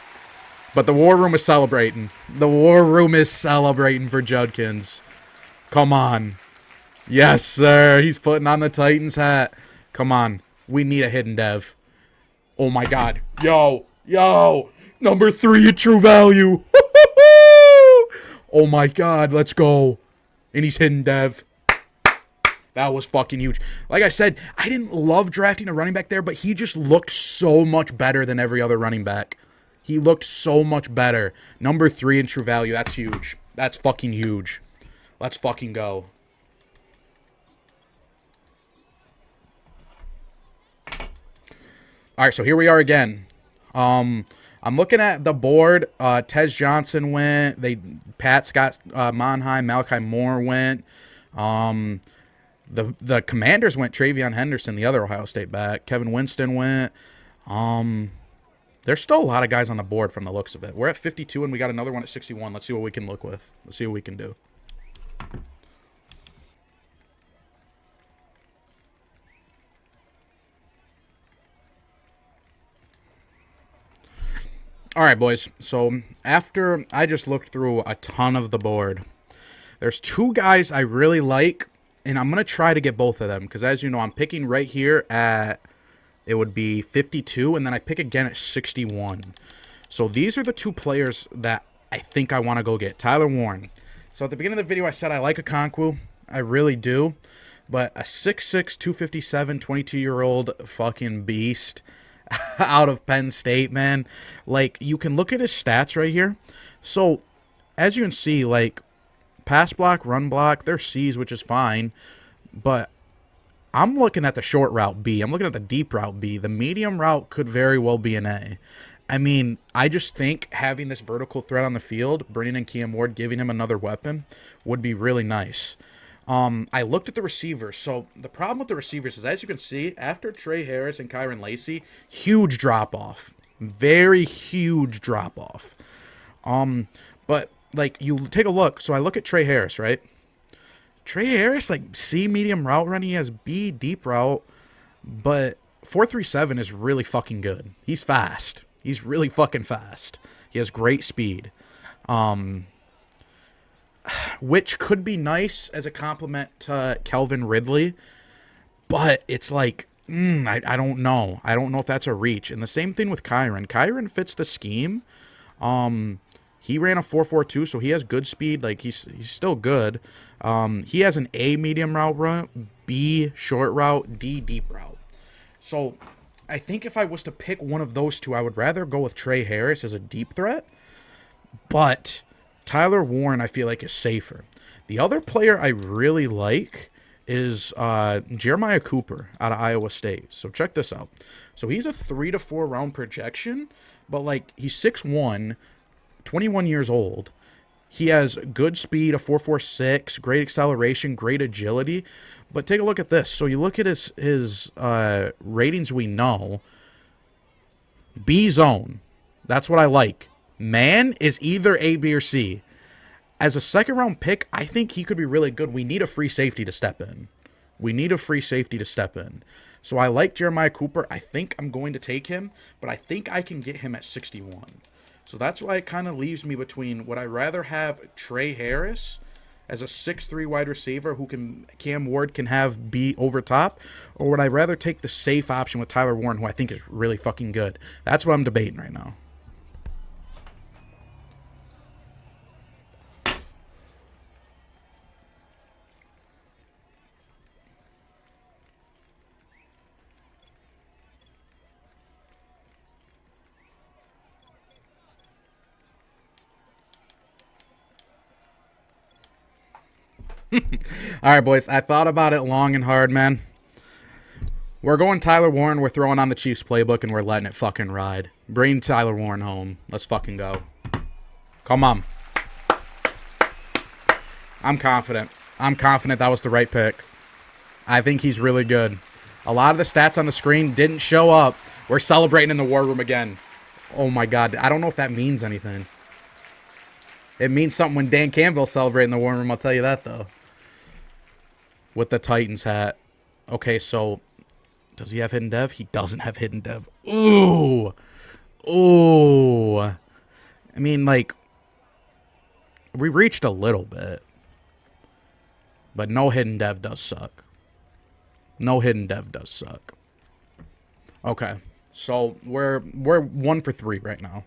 But the War Room is celebrating. The War Room is celebrating for Judkins. Come on. Yes, sir. He's putting on the Titans hat. Come on. We need a hidden dev. Oh my God. Yo. Number 3 in true value. Oh my God. Let's go. And he's hidden dev. That was fucking huge. Like I said, I didn't love drafting a running back there, but he just looked so much better than every other running back. He looked so much better. Number 3 in true value. That's huge. That's fucking huge. Let's fucking go. All right, so here we are again. I'm looking at the board. Tez Johnson went. Pat Scott Monheim, Malachi Moore went. The Commanders went Travion Henderson, the other Ohio State back. Kevin Winston went. There's still a lot of guys on the board from the looks of it. We're at 52, and we got another one at 61. Let's see what we can look with. Let's see what we can do. All right, boys. So after I just looked through a ton of the board, there's 2 guys I really like, and I'm going to try to get both of them because, as you know, I'm picking right here at, it would be 52, and then I pick again at 61. So these are the 2 players that I think I want to go get. Tyler Warren. So at the beginning of the video, I said I like Okonkwo. I really do. But a 6'6", 257, 22-year-old fucking beast out of Penn State, man. Like, you can look at his stats right here. So, as you can see, like, pass block, run block, they're C's, which is fine. But I'm looking at the short route B. I'm looking at the deep route B. The medium route could very well be an A. I mean, I just think having this vertical threat on the field, bringing in Cam Ward, giving him another weapon, would be really nice. I looked at the receivers. So the problem with the receivers is, as you can see, after Trey Harris and Kyron Lacy, huge drop-off. Very huge drop-off. But, like, you take a look. So I look at Trey Harris, right? Trey Harris, like, C medium route run. He has B deep route. But 4.37 is really fucking good. He's fast. He's really fucking fast. He has great speed. Which could be nice as a compliment to Calvin Ridley. But it's like, I don't know. I don't know if that's a reach. And the same thing with Kyron. Kyron fits the scheme. He ran a 4.42, so he has good speed. Like, he's still good. He has an A medium route run, B short route, D deep route. So I think if I was to pick one of those 2, I would rather go with Trey Harris as a deep threat. But Tyler Warren, I feel like, is safer. The other player I really like is Jeremiah Cooper out of Iowa State. So check this out. So he's a 3 to 4 round projection, but, like, he's 6'1", 21 years old. He has good speed, a 4.46, great acceleration, great agility. But take a look at this. So you look at his ratings we know. B zone. That's what I like. Man is either A, B, or C. As a second-round pick, I think he could be really good. We need a free safety to step in. So I like Jeremiah Cooper. I think I'm going to take him, but I think I can get him at 61. So that's why it kind of leaves me between, would I rather have Trey Harris as a 6'3" wide receiver who Cam Ward can have be over top, or would I rather take the safe option with Tyler Warren, who I think is really fucking good? That's what I'm debating right now. All right, boys. I thought about it long and hard, man. We're going Tyler Warren. We're throwing on the Chiefs playbook, and we're letting it fucking ride. Bring Tyler Warren home. Let's fucking go. Come on. I'm confident. That was the right pick. I think he's really good. A lot of the stats on the screen didn't show up. We're celebrating in the war room again. Oh, my God. I don't know if that means anything. It means something when Dan Campbell's celebrating in the war room, I'll tell you that, though. With the Titans hat. Okay, so does he have hidden dev? He doesn't have hidden dev. Ooh. I mean, like, we reached a little bit. But no hidden dev does suck. Okay. So we're 1 for 3 right now.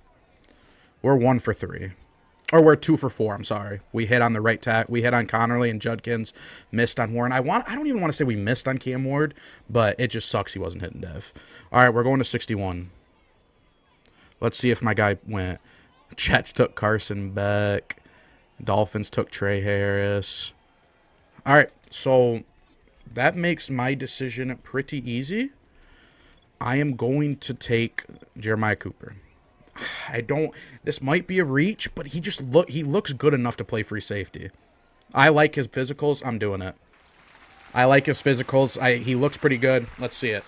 We're 1 for 3. Or we're 2 for 4, I'm sorry. We hit on the right tack. We hit on Connerly and Judkins. Missed on Warren. I don't even want to say we missed on Cam Ward, but it just sucks he wasn't hitting Dev. All right, we're going to 61. Let's see if my guy went. Jets took Carson Beck. Dolphins took Trey Harris. All right, so that makes my decision pretty easy. I am going to take Jeremiah Cooper. This might be a reach, but he looks good enough to play free safety. I like his physicals. I'm doing it. I like his physicals. He looks pretty good. Let's see it.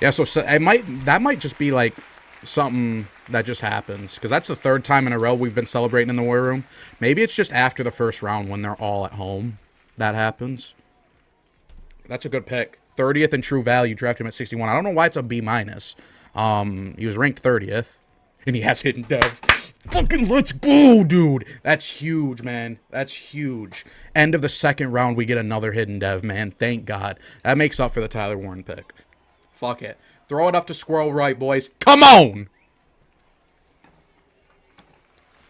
Yeah, so that might just be like something that just happens, because that's the 3rd time in a row we've been celebrating in the war room. Maybe it's just after the first round when they're all at home that happens. That's a good pick. 30th in true value. Drafted him at 61. I don't know why it's a B minus. He was ranked 30th, and he has hidden Dev. Fucking let's go, dude. That's huge, man. That's huge. End of the 2nd round, we get another hidden Dev, man. Thank God. That makes up for the Tyler Warren pick. Fuck it. Throw it up to Squirrel Right, boys. Come on!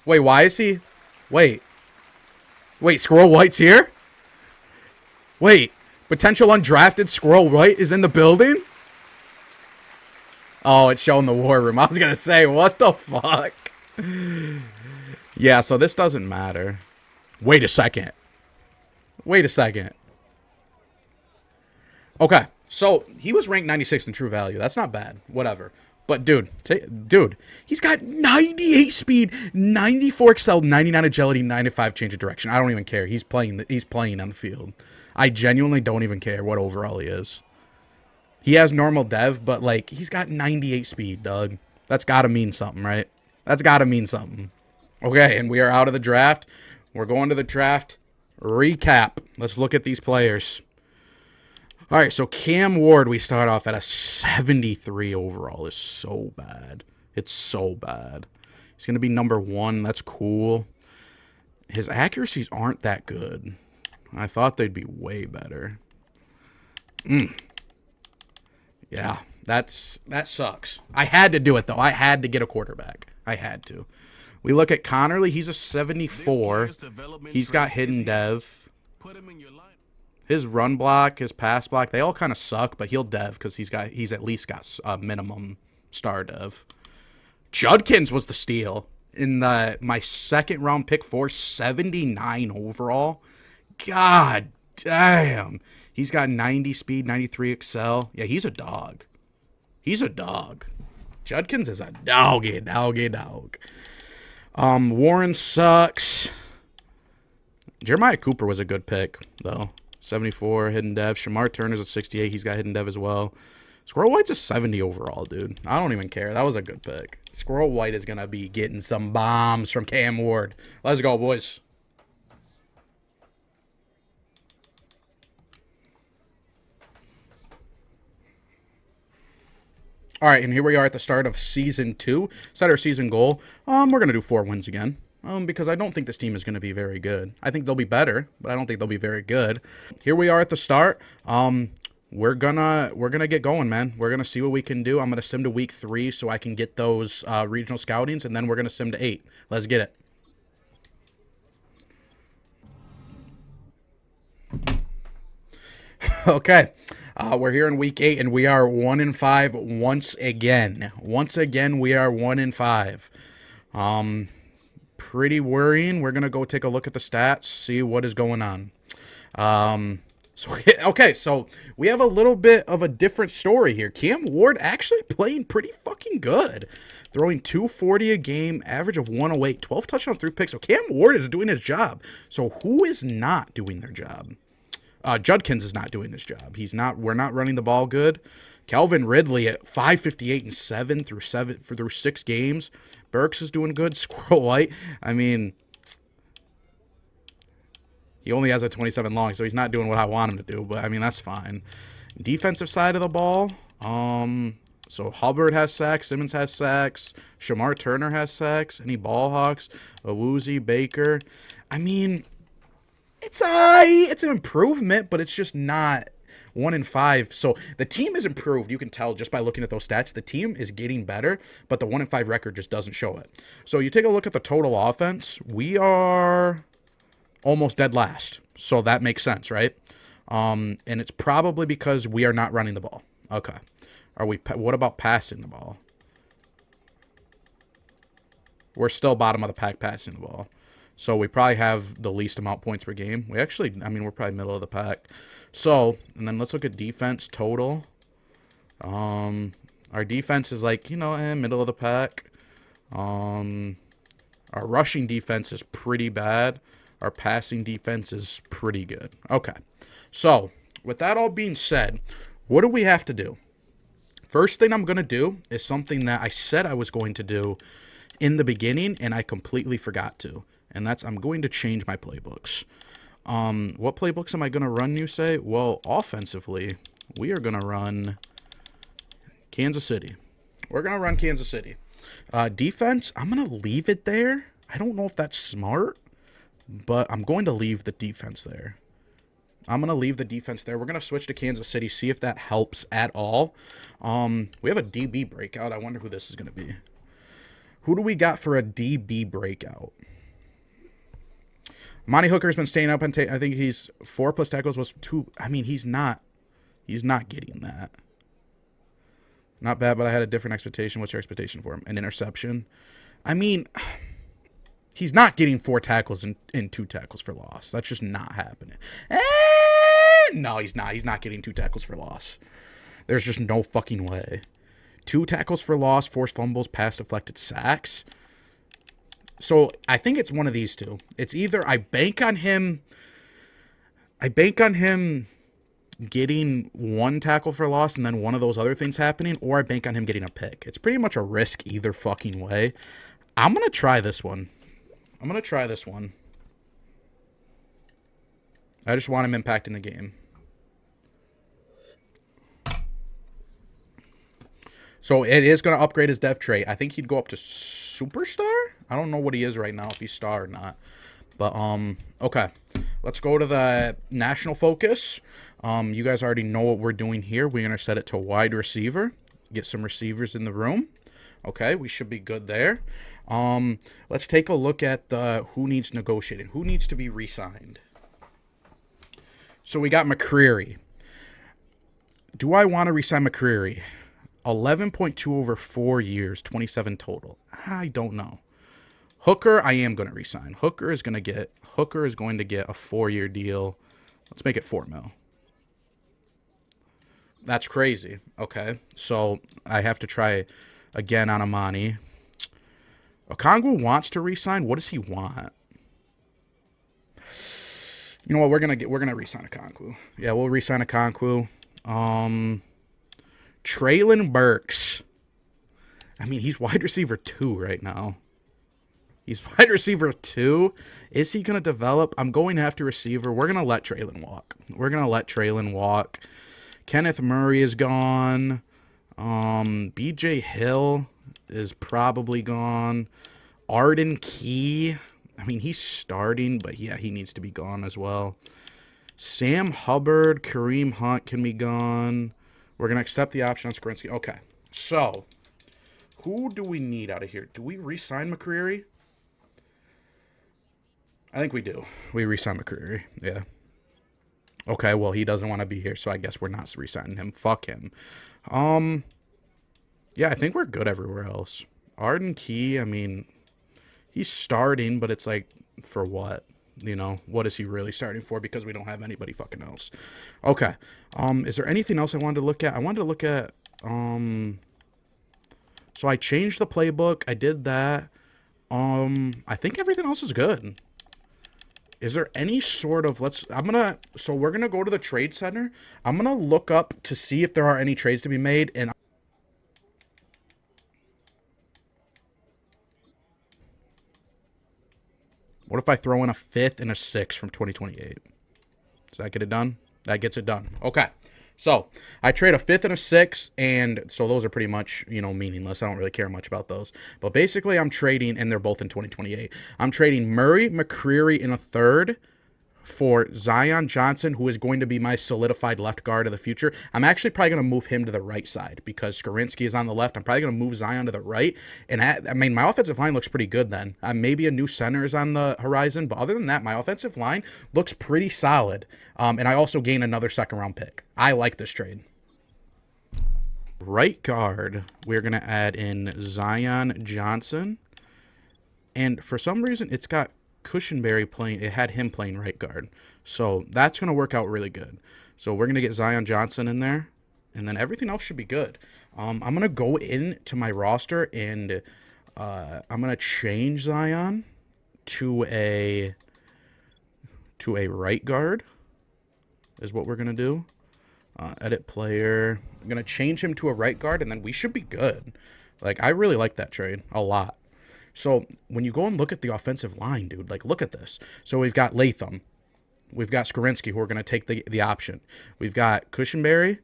Wait, why is he... Wait, Squirrel White's here? Wait. Potential undrafted Squirrel White is in the building? Oh, it's showing the war room. I was going to say, what the fuck? Yeah, so this doesn't matter. Wait a second. Okay, so he was ranked 96th in true value. That's not bad. Whatever. But, dude, he's got 98 speed, 94 excel, 99 agility, 95 change of direction. I don't even care. He's playing on the field. I genuinely don't even care what overall he is. He has normal dev, but, like, he's got 98 speed, Doug. That's got to mean something, right? That's got to mean something. Okay, and we are out of the draft. We're going to the draft recap. Let's look at these players. All right, so Cam Ward, we start off at a 73 overall. Is so bad. It's so bad. He's going to be number 1. That's cool. His accuracies aren't that good. I thought they'd be way better. Yeah, that sucks. I had to do it, though. I had to get a quarterback. I had to. We look at Connerly. He's a 74. He's got hidden dev. His run block, his pass block, they all kind of suck, but he'll dev because he's at least got a minimum star dev. Judkins was the steal in my 2nd round pick for 79 overall. God damn. He's got 90 speed, 93 excel. Yeah, he's a dog. Judkins is a doggy dog. Warren sucks. Jeremiah Cooper was a good pick, though. 74, hidden dev. Shamar Turner's at 68. He's got hidden dev as well. Squirrel White's a 70 overall, dude. I don't even care. That was a good pick. Squirrel White is going to be getting some bombs from Cam Ward. Let's go, boys. All right, and here we are at the start of Season 2. Set our season goal. We're going to do 4 wins again. Because I don't think this team is going to be very good. I think they'll be better, but I don't think they'll be very good. Here we are at the start. We're gonna get going, man. We're gonna see what we can do. I'm gonna sim to week 3 so I can get those regional scoutings, and then we're gonna sim to 8. Let's get it. Okay, we're here in week 8, and we are 1-5 once again. Once again, we are 1-5. Pretty worrying. We're gonna go take a look at the stats, see what is going on. So we have a little bit of a different story here. Cam Ward actually playing pretty fucking good, throwing 240 a game, average of 108, 12 touchdowns, 3 picks. So Cam Ward is doing his job. So who is not doing their job? Judkins is not doing his job. We're not running the ball good. Calvin Ridley at 558 and 7 through 6 games. Burks is doing good. Squirrel White, I mean, he only has a 27 long, so he's not doing what I want him to do. But I mean, that's fine. Defensive side of the ball. So Hubbard has sacks. Simmons has sacks. Shamar Turner has sacks. Any ball hawks? Awuzie, Baker. I mean, It's an improvement, but it's just not 1-5. So the team is improved. You can tell just by looking at those stats. The team is getting better, but the 1-5 record just doesn't show it. So you take a look at the total offense. We are almost dead last. So that makes sense, right? And it's probably because we are not running the ball. Okay. Are we? What about passing the ball? We're still bottom of the pack passing the ball. So we probably have the least amount of points per game. We actually, I mean, we're probably middle of the pack. So, and then let's look at defense total. Our defense is like, middle of the pack. Our rushing defense is pretty bad. Our passing defense is pretty good. Okay. So, with that all being said, what do we have to do? First thing I'm going to do is something that I said I was going to do in the beginning, and I completely forgot to. And that's I'm going to change my playbooks. What playbooks am I going to run, you say? Well, offensively, we are going to run Kansas City. We're going to run Kansas City. Defense, I'm going to leave it there. I don't know if that's smart, but I'm going to leave the defense there. I'm going to leave the defense there. We're going to switch to Kansas City, see if that helps at all. We have a DB breakout. I wonder who this is going to be. Who do we got for a DB breakout? Monty Hooker's been staying up and I think he's 4+ tackles was 2. I mean, he's not getting that. Not bad, but I had a different expectation. What's your expectation for him? An interception? I mean, he's not getting 4 tackles and 2 tackles for loss. That's just not happening. No, he's not. He's not getting 2 tackles for loss. There's just no fucking way. 2 tackles for loss, forced fumbles, pass deflected sacks. So I think it's one of these two. It's either I bank on him getting 1 tackle for loss and then one of those other things happening, or I bank on him getting a pick. It's pretty much a risk either fucking way. I'm going to try this one. I just want him impacting the game. So it is going to upgrade his dev trait. I think he'd go up to superstar. I don't know what he is right now, if he's star or not. But, okay. Let's go to the national focus. You guys already know what we're doing here. We're going to set it to wide receiver. Get some receivers in the room. Okay, we should be good there. Let's take a look at the who needs negotiated. Who needs to be re-signed? So we got McCreary. Do I want to re-sign McCreary? 11.2 over 4 years, 27 total. I don't know. Hooker, I am going to re-sign. Hooker is going to get a 4-year deal. Let's make it $4 million. That's crazy. Okay, so I have to try again on Amani. Okongwu wants to re-sign. What does he want? You know what? We're gonna re-sign Okongwu. Yeah, we'll re-sign Okongwu. Traylon Burks. I mean, he's wide receiver 2 right now. He's wide receiver 2. Is he going to develop? I'm going after receiver. We're going to let Traylon walk. Kenneth Murray is gone. BJ Hill is probably gone. Arden Key. I mean, he's starting, but yeah, he needs to be gone as well. Sam Hubbard, Kareem Hunt can be gone. We're going to accept the option on Skrinsky. Okay, so who do we need out of here? Do we re-sign McCreary? I think we do. We re-sign McCreary, yeah. Okay, well, he doesn't want to be here, so I guess we're not re-signing him. Fuck him. Yeah, I think we're good everywhere else. Arden Key, I mean, he's starting, but it's like, for what? You know, what is he really starting for? Because we don't have anybody fucking else. Okay. Is there anything else I wanted to look at? I wanted to look at, so I changed the playbook. I did that. I think everything else is good. Is there any sort of, so we're going to go to the trade center. I'm going to look up to see if there are any trades to be made. And what if I throw in a 5th and a 6th from 2028? Does that get it done? That gets it done. Okay. So I trade a 5th and a 6th, and so those are pretty much, meaningless. I don't really care much about those. But basically I'm trading, and they're both in 2028. I'm trading Murray, McCreary in a 3rd for Zion Johnson, who is going to be my solidified left guard of the future. I'm actually probably going to move him to the right side because Skorinsky is on the left. I'm probably going to move Zion to the right. And I mean, my offensive line looks pretty good then. Maybe a new center is on the horizon. But other than that, my offensive line looks pretty solid. And I also gain another second-round pick. I like this trade. Right guard, we're going to add in Zion Johnson. And for some reason, it's got Cushenberry playing. It had him playing right guard. So that's going to work out really good. So we're going to get Zion Johnson in there. And then everything else should be good. I'm going to go into my roster and I'm going to change Zion to a right guard is what we're going to do. Edit player. I'm going to change him to a right guard, and then we should be good. Like, I really like that trade a lot. So, when you go and look at the offensive line, dude, like, look at this. So, we've got Latham. We've got Skorinsky, who are going to take the option. We've got Cushenberry.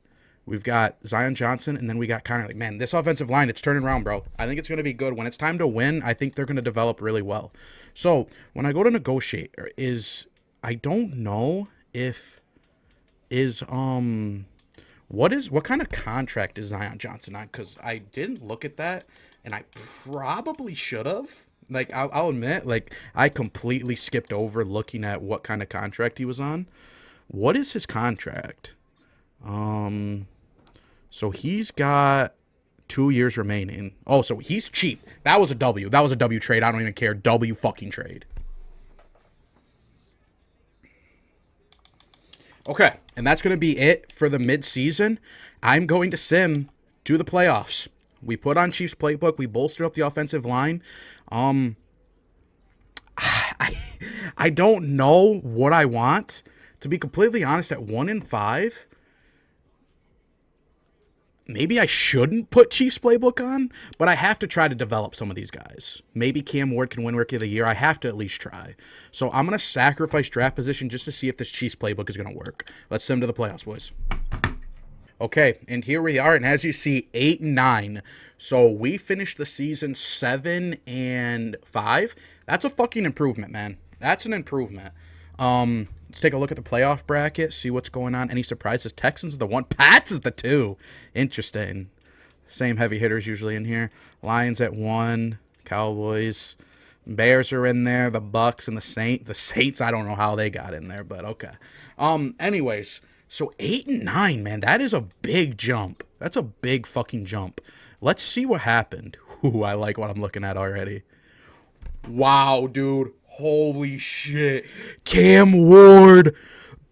We've got Zion Johnson, and then we got Connor. Like, man, this offensive line, it's turning around, bro. I think it's going to be good. When it's time to win, I think they're going to develop really well. So, when I go to negotiate, I don't know if what kind of contract is Zion Johnson on? Because I didn't look at that, and I probably should have. Like, I'll admit, like, I completely skipped over looking at what kind of contract he was on. What is his contract? So he's got 2 years remaining. Oh, so he's cheap. That was a W. That was a W trade. I don't even care. W fucking trade. Okay, and that's going to be it for the mid-season. I'm going to sim to the playoffs. We put on Chiefs playbook. We bolstered up the offensive line. I don't know what I want. To be completely honest, at 1-5, maybe I shouldn't put Chiefs playbook on, but I have to try to develop some of these guys. Maybe Cam Ward can win Rookie of the Year. I have to at least try. So I'm going to sacrifice draft position just to see if this Chiefs playbook is going to work. Let's sim to the playoffs, boys. Okay, and here we are, and as you see, 8-9. So we finished the season 7-5. That's a fucking improvement, man. That's an improvement. Let's take a look at the playoff bracket, see what's going on. Any surprises? Texans is the 1, Pats is the 2. Interesting. Same heavy hitters usually in here. Lions at 1, Cowboys. Bears are in there, the Bucks and the Saints. The Saints, I don't know how they got in there, but okay. Anyways, so 8-9, man, that is a big jump. That's a big fucking jump. Let's see what happened. Ooh, I like what I'm looking at already. Wow, dude. Holy shit. Cam Ward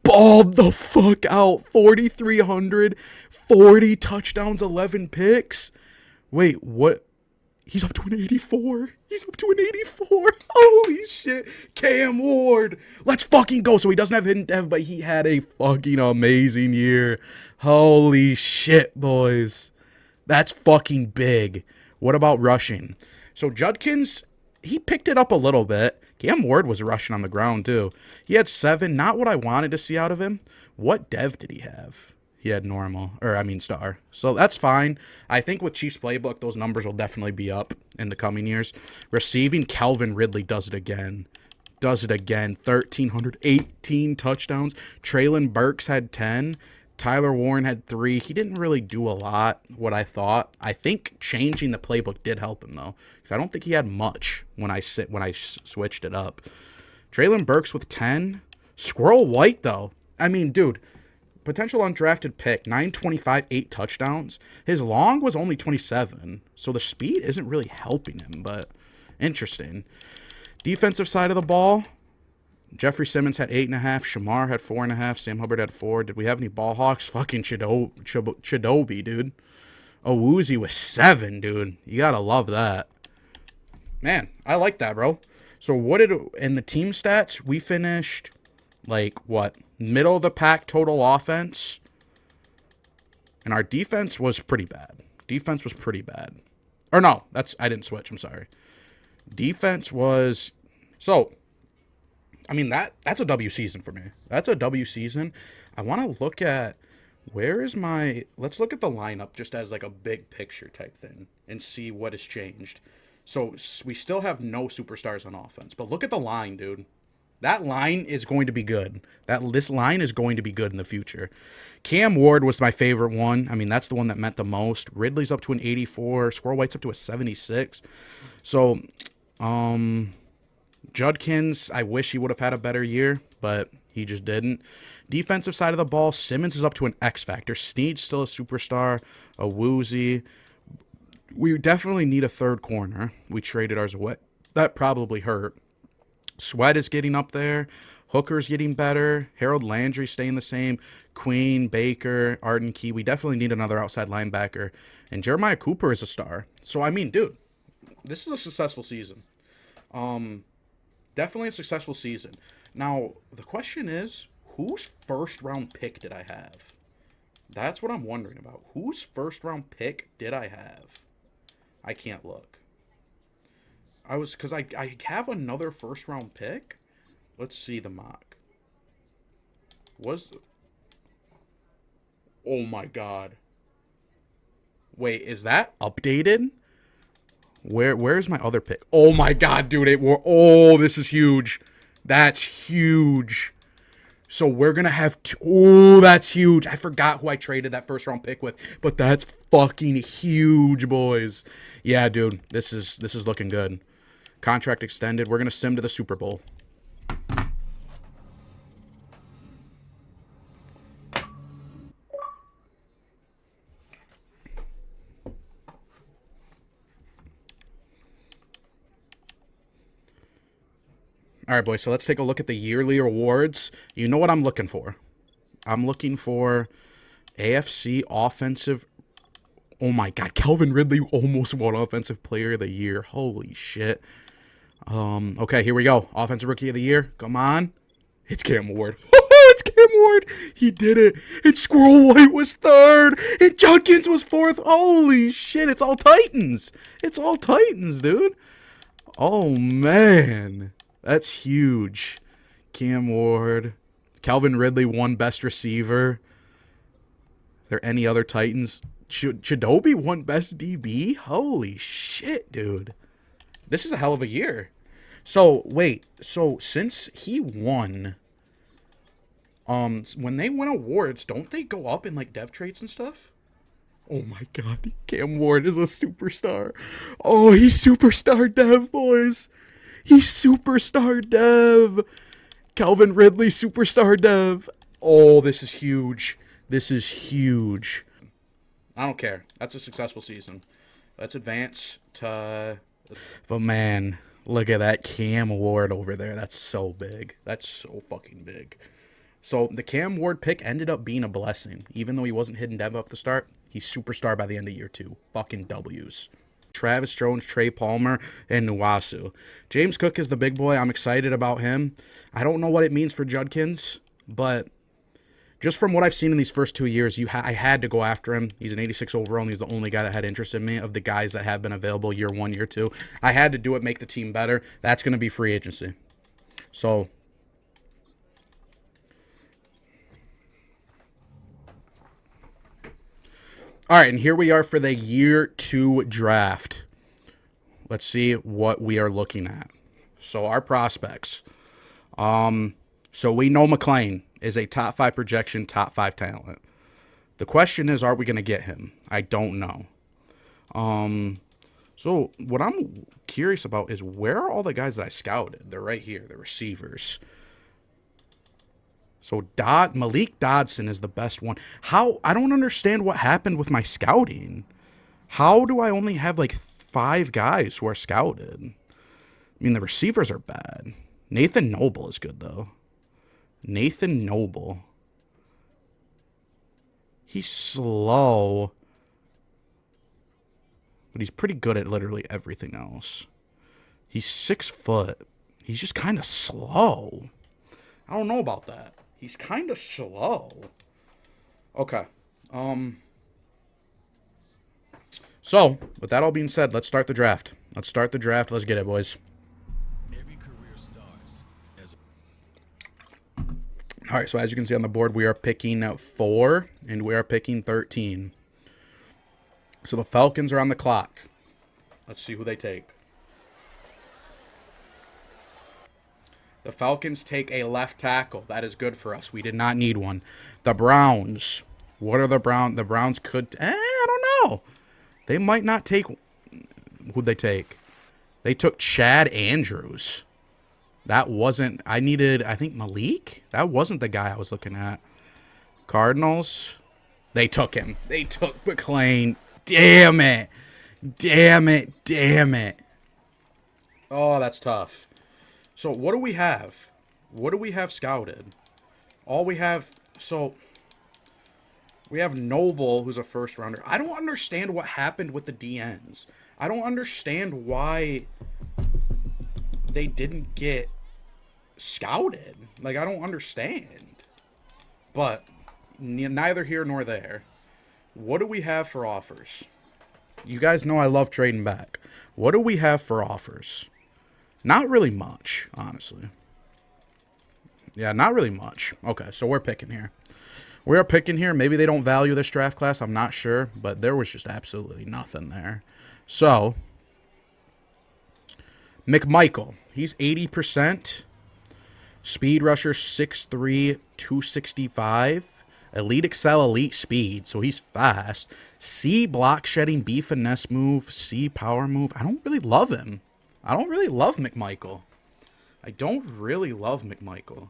balled the fuck out. 4,300, 40 touchdowns, 11 picks. Wait, what? He's up to an 84. He's up to an 84. Holy shit. Cam Ward. Let's fucking go. So he doesn't have hidden dev, but he had a fucking amazing year. Holy shit, boys. That's fucking big. What about rushing? So Judkins, he picked it up a little bit. Cam Ward was rushing on the ground, too. He had 7. Not what I wanted to see out of him. What dev did he have? He had normal. Star. So that's fine. I think with Chiefs playbook, those numbers will definitely be up in the coming years. Receiving, Calvin Ridley does it again. 1,318 touchdowns. Traylon Burks had 10. Tyler Warren had 3. He didn't really do a lot, what I thought. I think changing the playbook did help him, though, because I don't think he had much when I switched it up. Traylon Burks with 10. Squirrel White, though. I mean, dude, potential undrafted pick, 925, 8 touchdowns. His long was only 27, so the speed isn't really helping him, but interesting. Defensive side of the ball, Jeffrey Simmons had 8.5. Shamar had 4.5. Sam Hubbard had 4. Did we have any ball hawks? Fucking Chidobe, dude. Owuzie was 7, dude. You gotta love that. Man, I like that, bro. So in the team stats, we finished, like, what? Middle of the pack total offense. And our defense was pretty bad. Or no, I didn't switch, I'm sorry. Defense was, so, I mean, that's a W season for me. That's a W season. I want to look at, let's look at the lineup just as like a big picture type thing and see what has changed. So we still have no superstars on offense, but look at the line, dude. That line is going to be good. This line is going to be good in the future. Cam Ward was my favorite one. I mean, that's the one that meant the most. Ridley's up to an 84. Squirrel White's up to a 76. So, Judkins, I wish he would have had a better year, but he just didn't. Defensive side of the ball, Simmons is up to an X factor. Snead's still a superstar. A Woozy. We definitely need a third corner. We traded ours away. That probably hurt. Sweat is getting up there. Hooker's getting better. Harold Landry staying the same. Queen, Baker, Arden Key. We definitely need another outside linebacker. And Jeremiah Cooper is a star. So, I mean, dude, this is a successful season. Definitely a successful season. Now, the question is, whose first round pick did I have? That's what I'm wondering about. Whose first round pick did I have? I can't look. Because I have another first round pick. Let's see the mock. Oh my god. Wait, is that updated? Where's my other pick? Oh my god, dude, this is huge. That's huge. So we're gonna have that's huge. I forgot who I traded that first round pick with, but that's fucking huge, boys. Yeah, dude, this is looking good. Contract extended. We're gonna sim to the Super Bowl. All right, boys, so let's take a look at the yearly awards. You know what I'm looking for. I'm looking for AFC offensive. Oh, my God. Calvin Ridley almost won Offensive Player of the Year. Holy shit. Okay, here we go. Offensive Rookie of the Year. Come on. It's Cam Ward. It's Cam Ward. He did it. And Squirrel White was third. And Judkins was fourth. Holy shit. It's all Titans. It's all Titans, dude. Oh, man. That's huge. Cam Ward. Calvin Ridley won Best Receiver. Are there any other Titans? Chidobe won Best DB? Holy shit, dude. This is a hell of a year. So, wait. So, since he won, when they win awards, don't they go up in, like, dev traits and stuff? Oh, my God. Cam Ward is a superstar. Oh, he's superstar dev, boys. He's superstar dev. Calvin Ridley, superstar dev. Oh, this is huge. This is huge. I don't care. That's a successful season. Let's advance to... But, man, look at that Cam Ward over there. That's so big. That's so fucking big. So, the Cam Ward pick ended up being a blessing. Even though he wasn't hidden dev off the start, he's superstar by the end of year 2. Fucking W's. Travis Jones, Trey Palmer, and Nuwasu. James Cook is the big boy. I'm excited about him. I don't know what it means for Judkins, but just from what I've seen in these first 2 years, I had to go after him. He's an 86 overall, and he's the only guy that had interest in me of the guys that have been available year 1, year 2. I had to do it, make the team better. That's going to be free agency. So... All right, and here we are for the year 2 draft. Let's see what we are looking at. So our prospects. So we know McLean is a top 5 projection, top 5 talent. The question is, are we going to get him? I don't know. So what I'm curious about is where are all the guys that I scouted? They're right here, the receivers. So Malik Dodson is the best one. I don't understand what happened with my scouting. How do I only have like 5 guys who are scouted? I mean, the receivers are bad. Nathan Noble is good, though. Nathan Noble. He's slow. But he's pretty good at literally everything else. He's 6 foot. He's just kind of slow. I don't know about that. He's kind of slow. Okay. So, with that all being said, let's start the draft. Let's get it, boys. Every career starts as all right, so as you can see on the board, we are picking 4, and we are picking 13. So the Falcons are on the clock. Let's see who they take. The Falcons take a left tackle. That is good for us. We did not need one. The Browns. What are the Browns? The Browns could... I don't know. They might not take... Who'd they take? They took Chad Andrews. That wasn't... I think, Malik? That wasn't the guy I was looking at. Cardinals. They took him. They took McClain. Damn it. Damn it. Damn it. Oh, that's tough. So, what do we have? What do we have scouted? All we have... So, we have Noble, who's a first rounder. I don't understand what happened with the DNs. I don't understand why they didn't get scouted. Like, I don't understand. But, neither here nor there. What do we have for offers? You guys know I love trading back. What do we have for offers? Not really much, honestly. Yeah, not really much. Okay, so we're picking here. We're picking here. Maybe they don't value this draft class. I'm not sure. But there was just absolutely nothing there. So, McMichael. He's 80%. Speed rusher, 6'3", 265. Elite Excel, elite speed. So he's fast. C, block shedding, B, finesse move. C, power move. I don't really love him. I don't really love McMichael. I don't really love McMichael.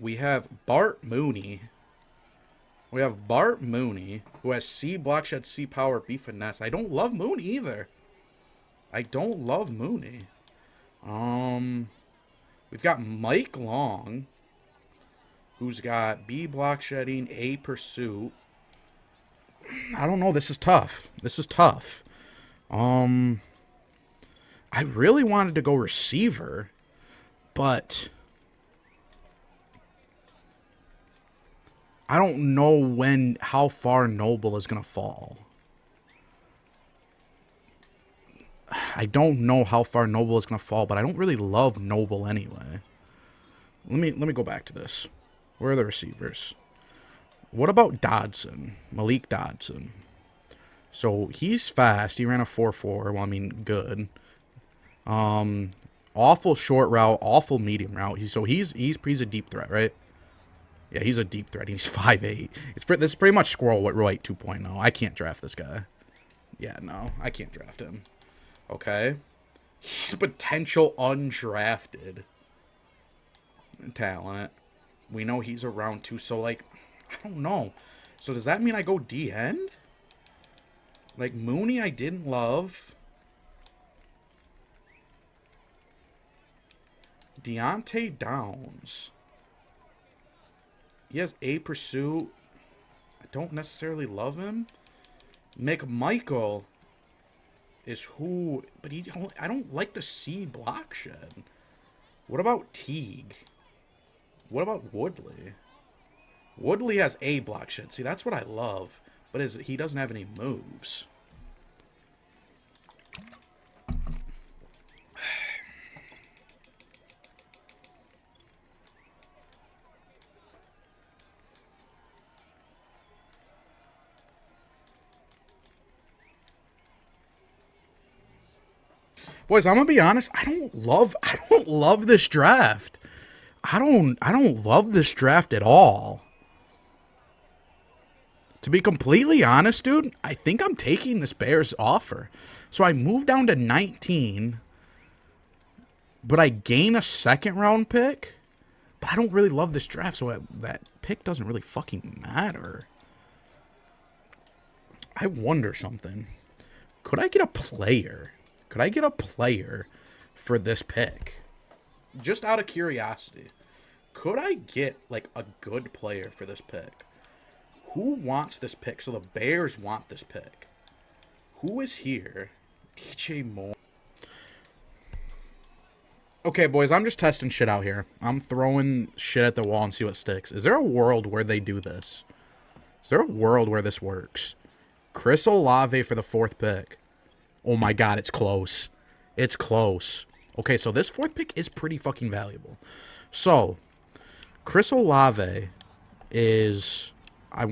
We have Bart Mooney. We have Bart Mooney, who has C, block shed, C, power, B, finesse. I don't love Mooney either. I don't love Mooney. We've got Mike Long, who's got B, block shedding, A, pursuit. I don't know. This is tough. This is tough. I really wanted to go receiver, but I don't know how far Noble is going to fall. I don't know how far Noble is going to fall, but I don't really love Noble anyway. Let me go back to this. Where are the receivers? What about Dodson? Malik Dodson. So he's fast. He ran a 4.4. Well, I mean, good. Awful short route, awful medium route. He's a deep threat, right? Yeah, he's a deep threat. He's 5'8". This is pretty much Squirrel White 2.0. I can't draft this guy. Yeah, no, I can't draft him. Okay. He's potential undrafted talent. We know he's a round 2, so, like, I don't know. So does that mean I go D-end? Like, Mooney I didn't love. Deontay Downs. He has A, pursuit. I don't necessarily love him. McMichael is who, but I don't like the C, block shed. What about Teague? What about Woodley? Woodley has A, block shed. See, that's what I love, but he doesn't have any moves. Boys, I'm gonna be honest. I don't love this draft. I don't love this draft at all. To be completely honest, dude, I think I'm taking this Bears offer. So I moved down to 19, but I gain a second round pick. But I don't really love this draft, so that pick doesn't really fucking matter. I wonder something. Could I get a player? Could I get a player for this pick? Just out of curiosity. Could I get, like, a good player for this pick? Who wants this pick? So the Bears want this pick. Who is here? DJ Moore. Okay, boys, I'm just testing shit out here. I'm throwing shit at the wall and see what sticks. Is there a world where they do this? Is there a world where this works? Chris Olave for the 4th pick. Oh my god, it's close. It's close. Okay, so this 4th pick is pretty fucking valuable. So, Chris Olave is... I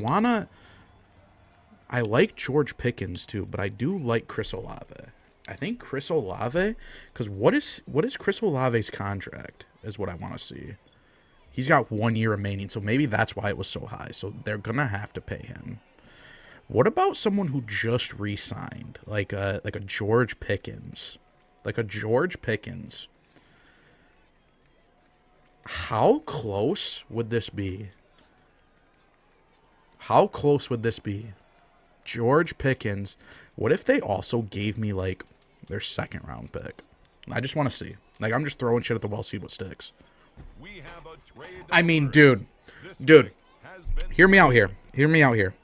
like George Pickens too, but I do like Chris Olave. I think Chris Olave, because what is Chris Olave's contract is what I want to see. He's got 1 year remaining, so maybe that's why it was so high. So they're gonna have to pay him. What about someone who just re-signed, like a George Pickens, like a George Pickens? How close would this be? How close would this be? George Pickens. What if they also gave me like their second round pick? I just want to see. Like, I'm just throwing shit at the wall, see what sticks. I mean, dude, hear me out here. Hear me out here.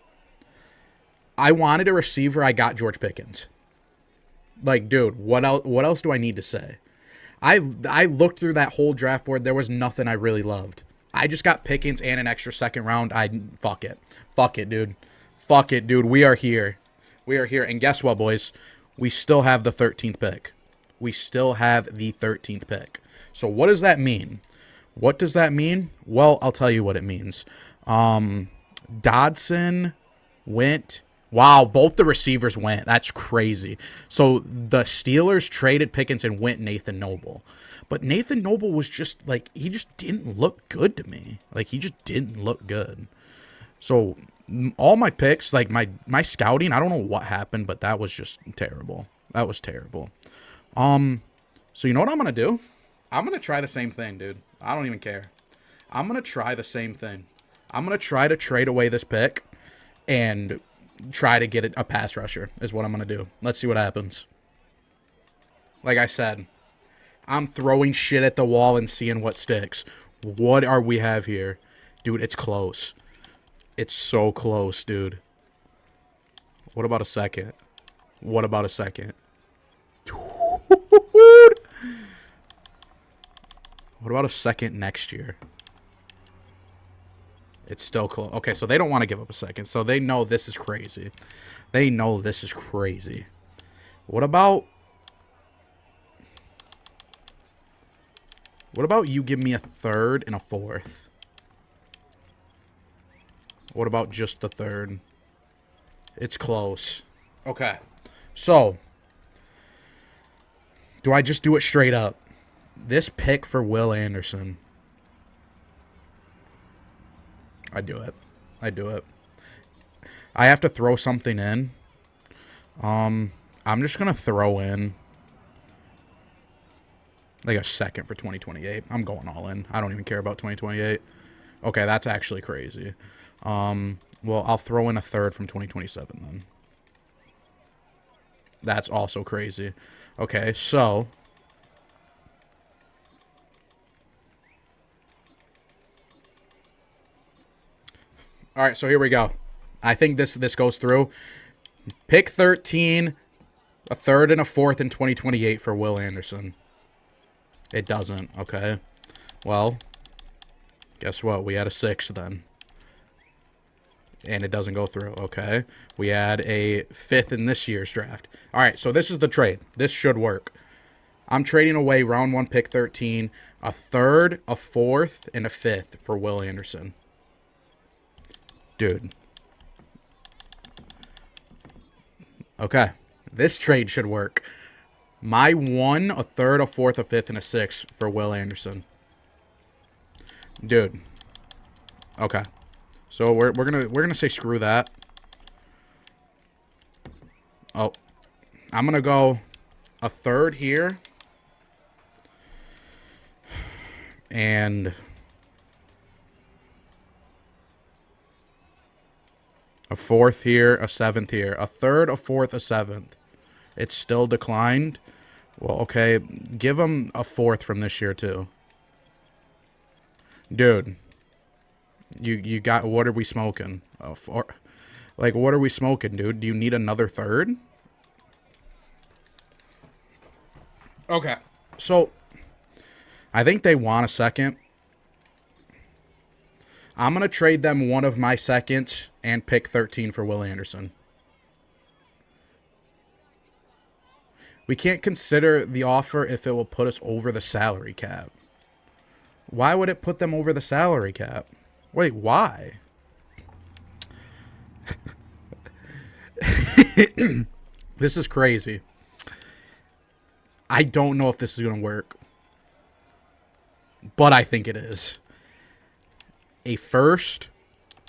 I wanted a receiver. I got George Pickens. Like, dude, what else? What else do I need to say? I looked through that whole draft board. There was nothing I really loved. I just got Pickens and an extra second round. Fuck it. Fuck it, dude. Fuck it, dude. We are here. We are here. And guess what, boys? We still have the 13th pick. We still have the 13th pick. So what does that mean? What does that mean? Well, I'll tell you what it means. Dodson went. Wow, both the receivers went. That's crazy. So the Steelers traded Pickens and went Nathan Noble. But Nathan Noble was just, like, he just didn't look good to me. Like, he just didn't look good. So all my picks, like, my scouting, I don't know what happened, but that was just terrible. That was terrible. So you know what I'm going to do? I'm going to try the same thing, dude. I don't even care. I'm going to try the same thing. I'm going to try to trade away this pick and try to get a pass rusher is what I'm going to do. Let's see what happens. Like I said, I'm throwing shit at the wall and seeing what sticks. What are we have here? Dude, it's close. It's so close, dude. What about a second? What about a second? What about a second next year? It's still close. Okay, so they don't want to give up a second. So they know this is crazy. They know this is crazy. What about you give me a third and a fourth? What about just the third? It's close. Okay. So, do I just do it straight up? This pick for Will Anderson. I do it. I do it. I have to throw something in. I'm just going to throw in like a second for 2028. I'm going all in. I don't even care about 2028. Okay, that's actually crazy. Well, I'll throw in a third from 2027 then. That's also crazy. Okay, so all right, so here we go. I think this goes through. Pick 13, a third and a fourth in 2028 for Will Anderson. It doesn't. Okay. Well, guess what? We had a sixth then. And it doesn't go through. Okay. We had a fifth in this year's draft. All right, so this is the trade. This should work. I'm trading away round 1, pick 13, a third, a fourth, and a fifth for Will Anderson. Dude. Okay. This trade should work. My 1, a third, a fourth, a fifth, and a sixth for Will Anderson. Dude. Okay. So we're gonna say screw that. Oh. I'm gonna go a third here. And a fourth here, a seventh here. A third, a fourth, a seventh. It's still declined. Well, okay. Give him a fourth from this year, too. Dude. You got... What are we smoking? Like, what are we smoking, dude? Do you need another third? Okay. So, I think they want a second. I'm going to trade them one of my seconds and pick 13 for Will Anderson. We can't consider the offer if it will put us over the salary cap. Why would it put them over the salary cap? Wait, why? This is crazy. I don't know if this is going to work, but I think it is. A first,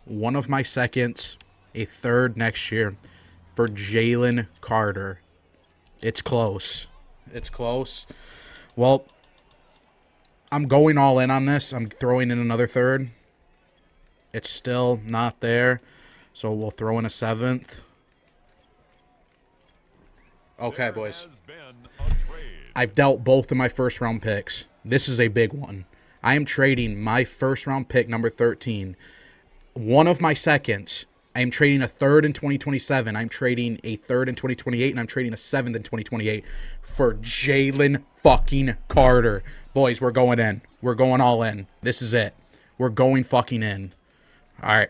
one of my seconds, a third next year for Jalen Carter. It's close. It's close. Well, I'm going all in on this. I'm throwing in another third. It's still not there, so we'll throw in a seventh. Okay, boys. I've dealt both of my first-round picks. This is a big one. I am trading my first-round pick, number 13. One of my seconds. I am trading a third in 2027. I'm trading a third in 2028, and I'm trading a seventh in 2028 for Jalen fucking Carter. Boys, we're going in. We're going all in. This is it. We're going fucking in. All right.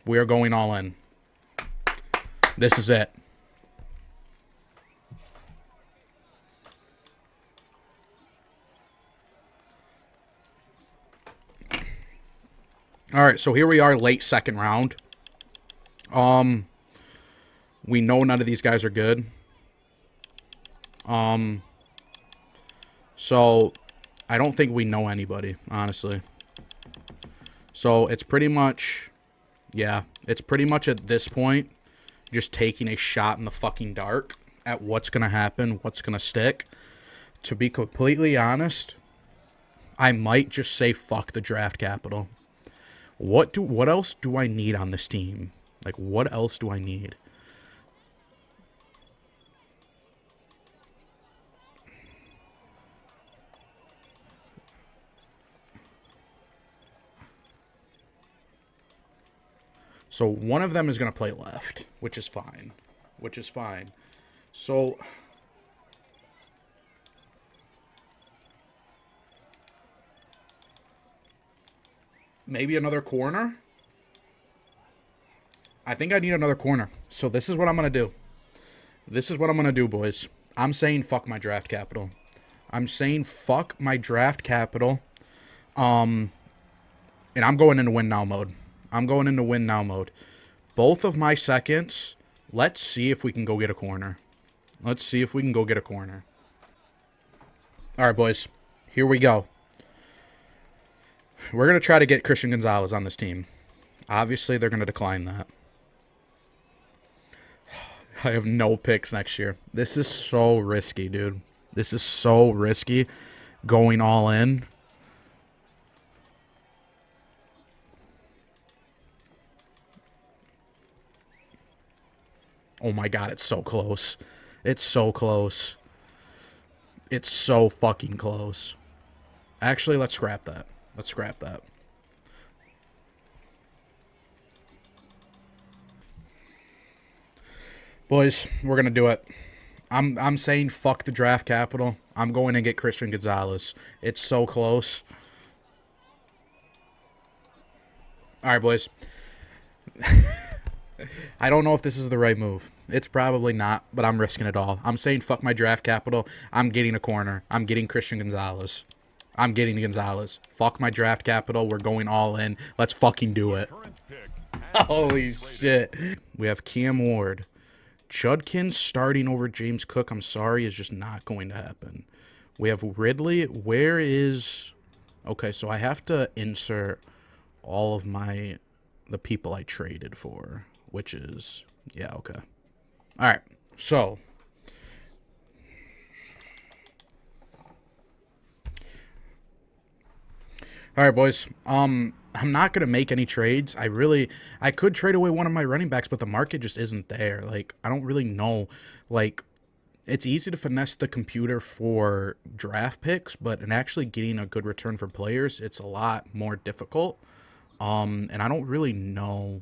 We are going all in. This is it. All right, so here we are, late second round. We know none of these guys are good. So I don't think we know anybody, honestly. So it's pretty much, yeah, it's pretty much at this point just taking a shot in the fucking dark at what's going to happen, what's going to stick. To be completely honest, I might just say fuck the draft capital. What else do I need on this team? Like, what else do I need? So one of them is going to play left, which is fine. Which is fine. So maybe another corner? I think I need another corner. So this is what I'm going to do. This is what I'm going to do, boys. I'm saying fuck my draft capital. I'm saying fuck my draft capital. And I'm going into win now mode. I'm going into win now mode. Both of my seconds, let's see if we can go get a corner. Let's see if we can go get a corner. All right, boys. Here we go. We're going to try to get Christian Gonzalez on this team. Obviously, they're going to decline that. I have no picks next year. This is so risky, dude. This is so risky. Going all in. Oh my god, it's so close. It's so close. It's so fucking close. Actually, let's scrap that. Let's scrap that. Boys, we're gonna do it. I'm saying fuck the draft capital. I'm going to get Christian Gonzalez. It's so close. All right, boys. I don't know if this is the right move. It's probably not, but I'm risking it all. I'm saying fuck my draft capital. I'm getting a corner. I'm getting Christian Gonzalez. I'm getting Gonzalez. Fuck my draft capital. We're going all in. Let's fucking do it. Holy shit. We have Cam Ward. Judkins starting over James Cook, I'm sorry, is just not going to happen. We have Ridley. Where is... Okay, so I have to insert all of the people I traded for, which is... Yeah, okay. All right, so... All right, boys. I'm not going to make any trades. I could trade away one of my running backs, but the market just isn't there. Like, I don't really know. Like, it's easy to finesse the computer for draft picks, but in actually getting a good return for players, it's a lot more difficult. And I don't really know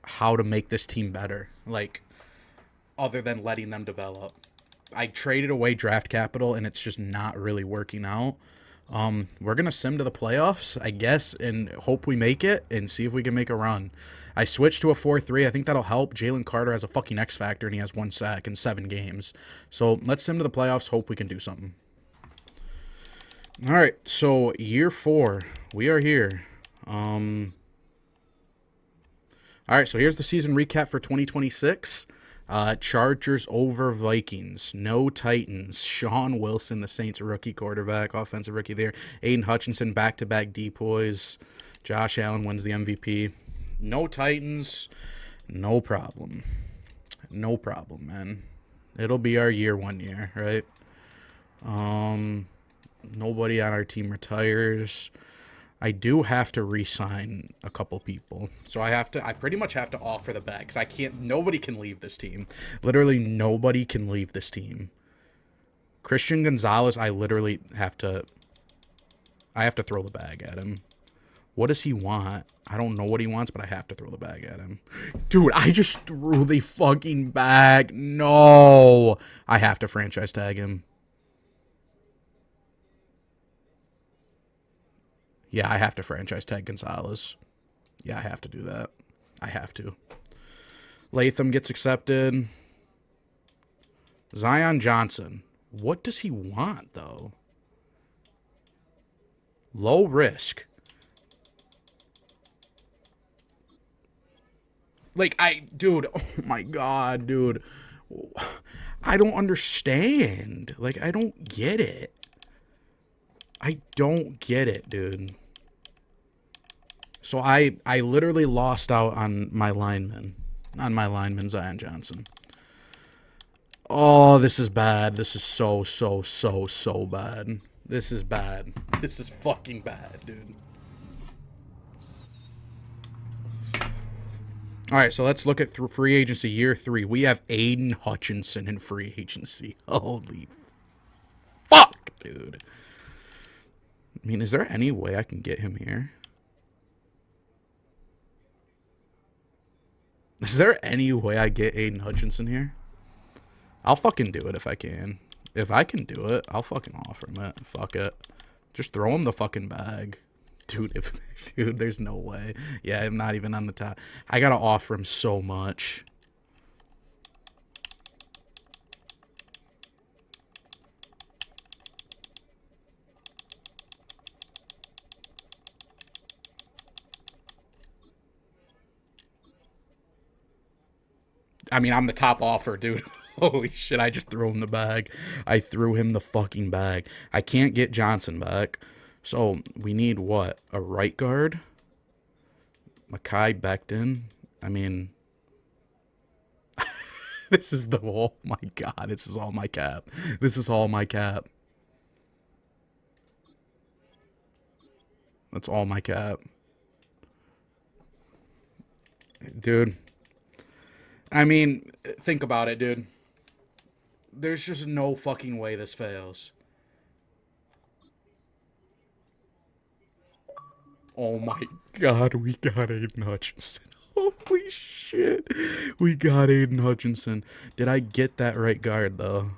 how to make this team better, like, other than letting them develop. I traded away draft capital, and it's just not really working out. We're going to sim to the playoffs, I guess, and hope we make it and see if we can make a run. I switched to a 4-3. I think that'll help. Jalen Carter has a fucking X factor, and he has 1 sack in 7 games. So let's sim to the playoffs, hope we can do something. All right, so year 4. We are here. All right, so here's the season recap for 2026. Chargers over Vikings. No Titans. Sean Wilson, the Saints rookie quarterback, offensive rookie there. Aiden Hutchinson, back-to-back depoys. Josh Allen wins the MVP. No Titans. No problem. No problem, man. It'll be our year 1 year, right? Nobody on our team retires. I do have to re-sign a couple people. So I pretty much have to offer the bag because nobody can leave this team. Literally nobody can leave this team. Christian Gonzalez, I have to throw the bag at him. What does he want? I don't know what he wants, but I have to throw the bag at him. Dude, I just threw the fucking bag. No. I have to franchise tag him. Yeah, I have to franchise tag Gonzalez. Yeah, I have to do that. I have to. Latham gets accepted. Zion Johnson. What does he want, though? Low risk. Dude, oh my God, dude. I don't understand. I don't get it. I don't get it, dude. So I literally lost out on my lineman. Zion Johnson. Oh, this is bad. This is so bad. This is bad. This is fucking bad, dude. All right, so let's look at free agency year 3. We have Aiden Hutchinson in free agency. Holy fuck, dude. I mean, is there any way I can get him here? Is there any way I get Aiden Hutchinson here? I'll fucking do it if I can. If I can do it, I'll fucking offer him it. Fuck it. Just throw him the fucking bag. Dude, dude, there's no way. Yeah, I'm not even on the top. I gotta offer him so much. I mean, I'm the top offer, dude. Holy shit, I just threw him the bag. I threw him the fucking bag. I can't get Johnson back. So, we need what? A right guard? Mekhi Becton? I mean... this is the... Oh my God, this is all my cap. This is all my cap. That's all my cap. Dude... I mean, think about it, dude. There's just no fucking way this fails. Oh my God, we got Aiden Hutchinson. Holy shit. We got Aiden Hutchinson. Did I get that right guard, though?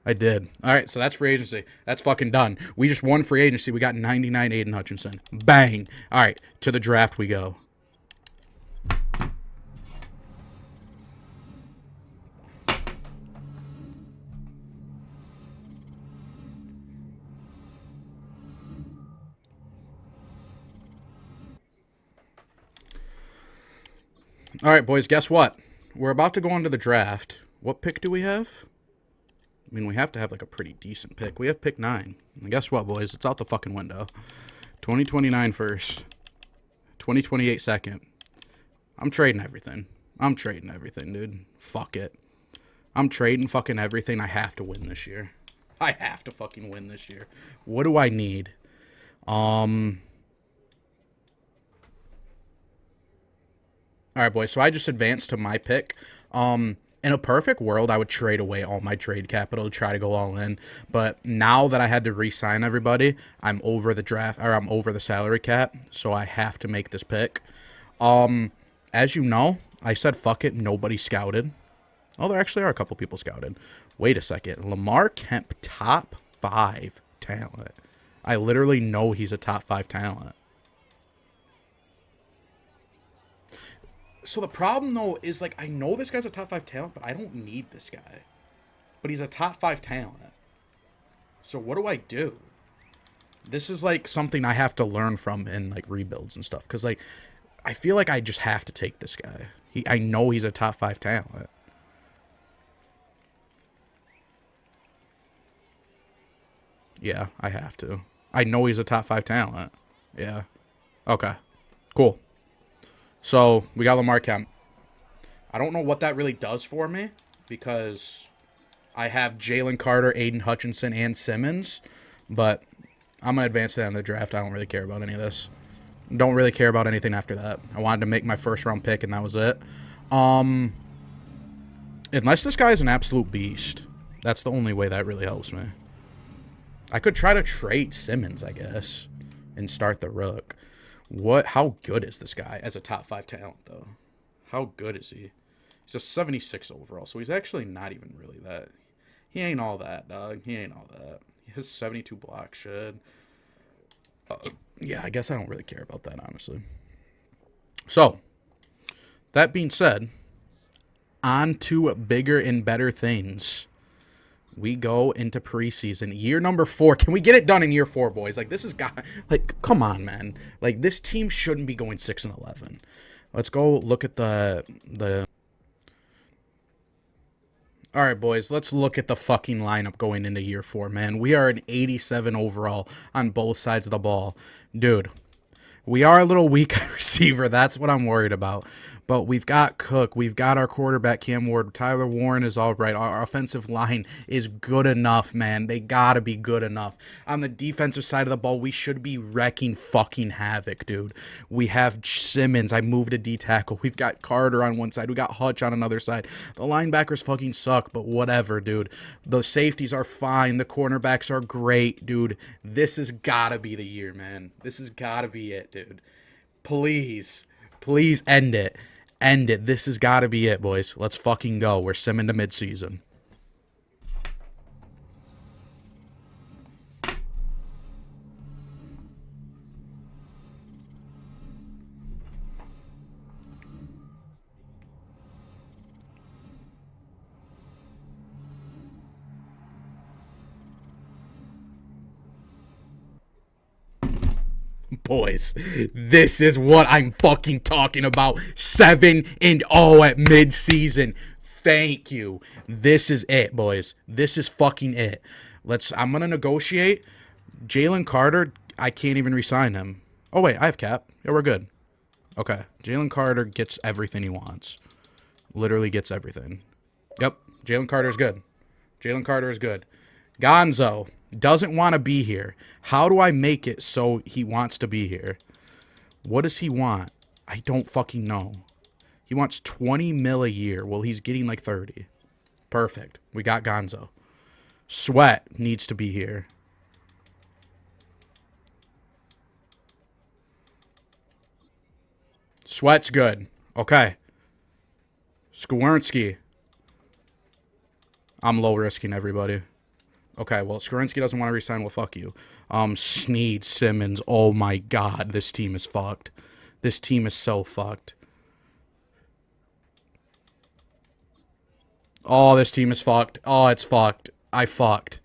I did. All right, so that's free agency. That's fucking done. We just won free agency. We got 99 Aiden Hutchinson. Bang. All right, to the draft we go. All right, boys, guess what? We're about to go into the draft. What pick do we have? I mean, we have to have, like, a pretty decent pick. We have pick 9. And guess what, boys? It's out the fucking window. 2029 first. 2028 second. I'm trading everything. I'm trading everything, dude. Fuck it. I'm trading fucking everything. I have to win this year. I have to fucking win this year. What do I need? All right, boys, so I just advanced to my pick. In a perfect world, I would trade away all my trade capital to try to go all in. But now that I had to re-sign everybody, I'm over the draft, or I'm over the salary cap, so I have to make this pick. As you know, I said fuck it, nobody scouted. Oh, there actually are a couple people scouted. Wait a second. Lamar Kemp, top 5 talent. I literally know he's a top 5 talent. So the problem, though, is, like, I know this guy's a top 5 talent, but I don't need this guy. But he's a top 5 talent. So what do I do? This is, like, something I have to learn from in, like, rebuilds and stuff. Because, like, I feel like I just have to take this guy. I know he's a top 5 talent. Yeah, I have to. I know he's a top 5 talent. Yeah. Okay. Cool. So we got Lamar Kemp. I don't know what that really does for me because I have Jalen Carter, Aiden Hutchinson, and Simmons, but I'm going to advance that in the draft. I don't really care about any of this. Don't really care about anything after that. I wanted to make my first round pick, and that was it. Unless this guy is an absolute beast. That's the only way that really helps me. I could try to trade Simmons, I guess, and start the rook. How good is this guy as a top 5 talent, though? How good is he? He's a 76 overall, so he's actually not even really that. He ain't all that, dog. He ain't all that. He has 72 block shed. Yeah, I guess I don't really care about that, honestly. So, that being said, on to bigger and better things. We go into preseason. Year number 4. Can we get it done in year 4, boys? Like, this is come on, man. Like, this team shouldn't be going 6-11. Let's go look at the All right, boys, let's look at the fucking lineup going into year 4, man. We are an 87 overall on both sides of the ball. Dude, we are a little weak at receiver. That's what I'm worried about. But we've got Cook. We've got our quarterback, Cam Ward. Tyler Warren is all right. Our offensive line is good enough, man. They got to be good enough. On the defensive side of the ball, we should be wrecking fucking havoc, dude. We have Simmons. I moved a D-tackle. We've got Carter on one side. We got Hutch on another side. The linebackers fucking suck, but whatever, dude. The safeties are fine. The cornerbacks are great, dude. This has got to be the year, man. This has got to be it, dude. Please end it. End it. This has got to be it, boys. Let's fucking go. We're simming to midseason. Boys, this is what I'm fucking talking about. 7-0 at midseason. Thank you. This is it, boys. This is fucking it. I'm gonna negotiate. Jalen Carter, I can't even re-sign him. Oh wait, I have cap. Yeah, we're good. Okay. Jalen Carter gets everything he wants. Literally gets everything. Yep. Jalen Carter is good. Jalen Carter is good. Gonzo doesn't want to be here. How do I make it so he wants to be here? What does he want? I don't fucking know. He wants 20 mil a year. Well, he's getting like 30. Perfect. We got Gonzo. Sweat needs to be here. Sweat's good. Okay. Skowronski. I'm low risking everybody. Okay, well, Skowronski doesn't want to resign. Well, fuck you. Snead, Simmons. Oh my god, this team is fucked. This team is so fucked. Oh, this team is fucked. Oh, it's fucked. I fucked.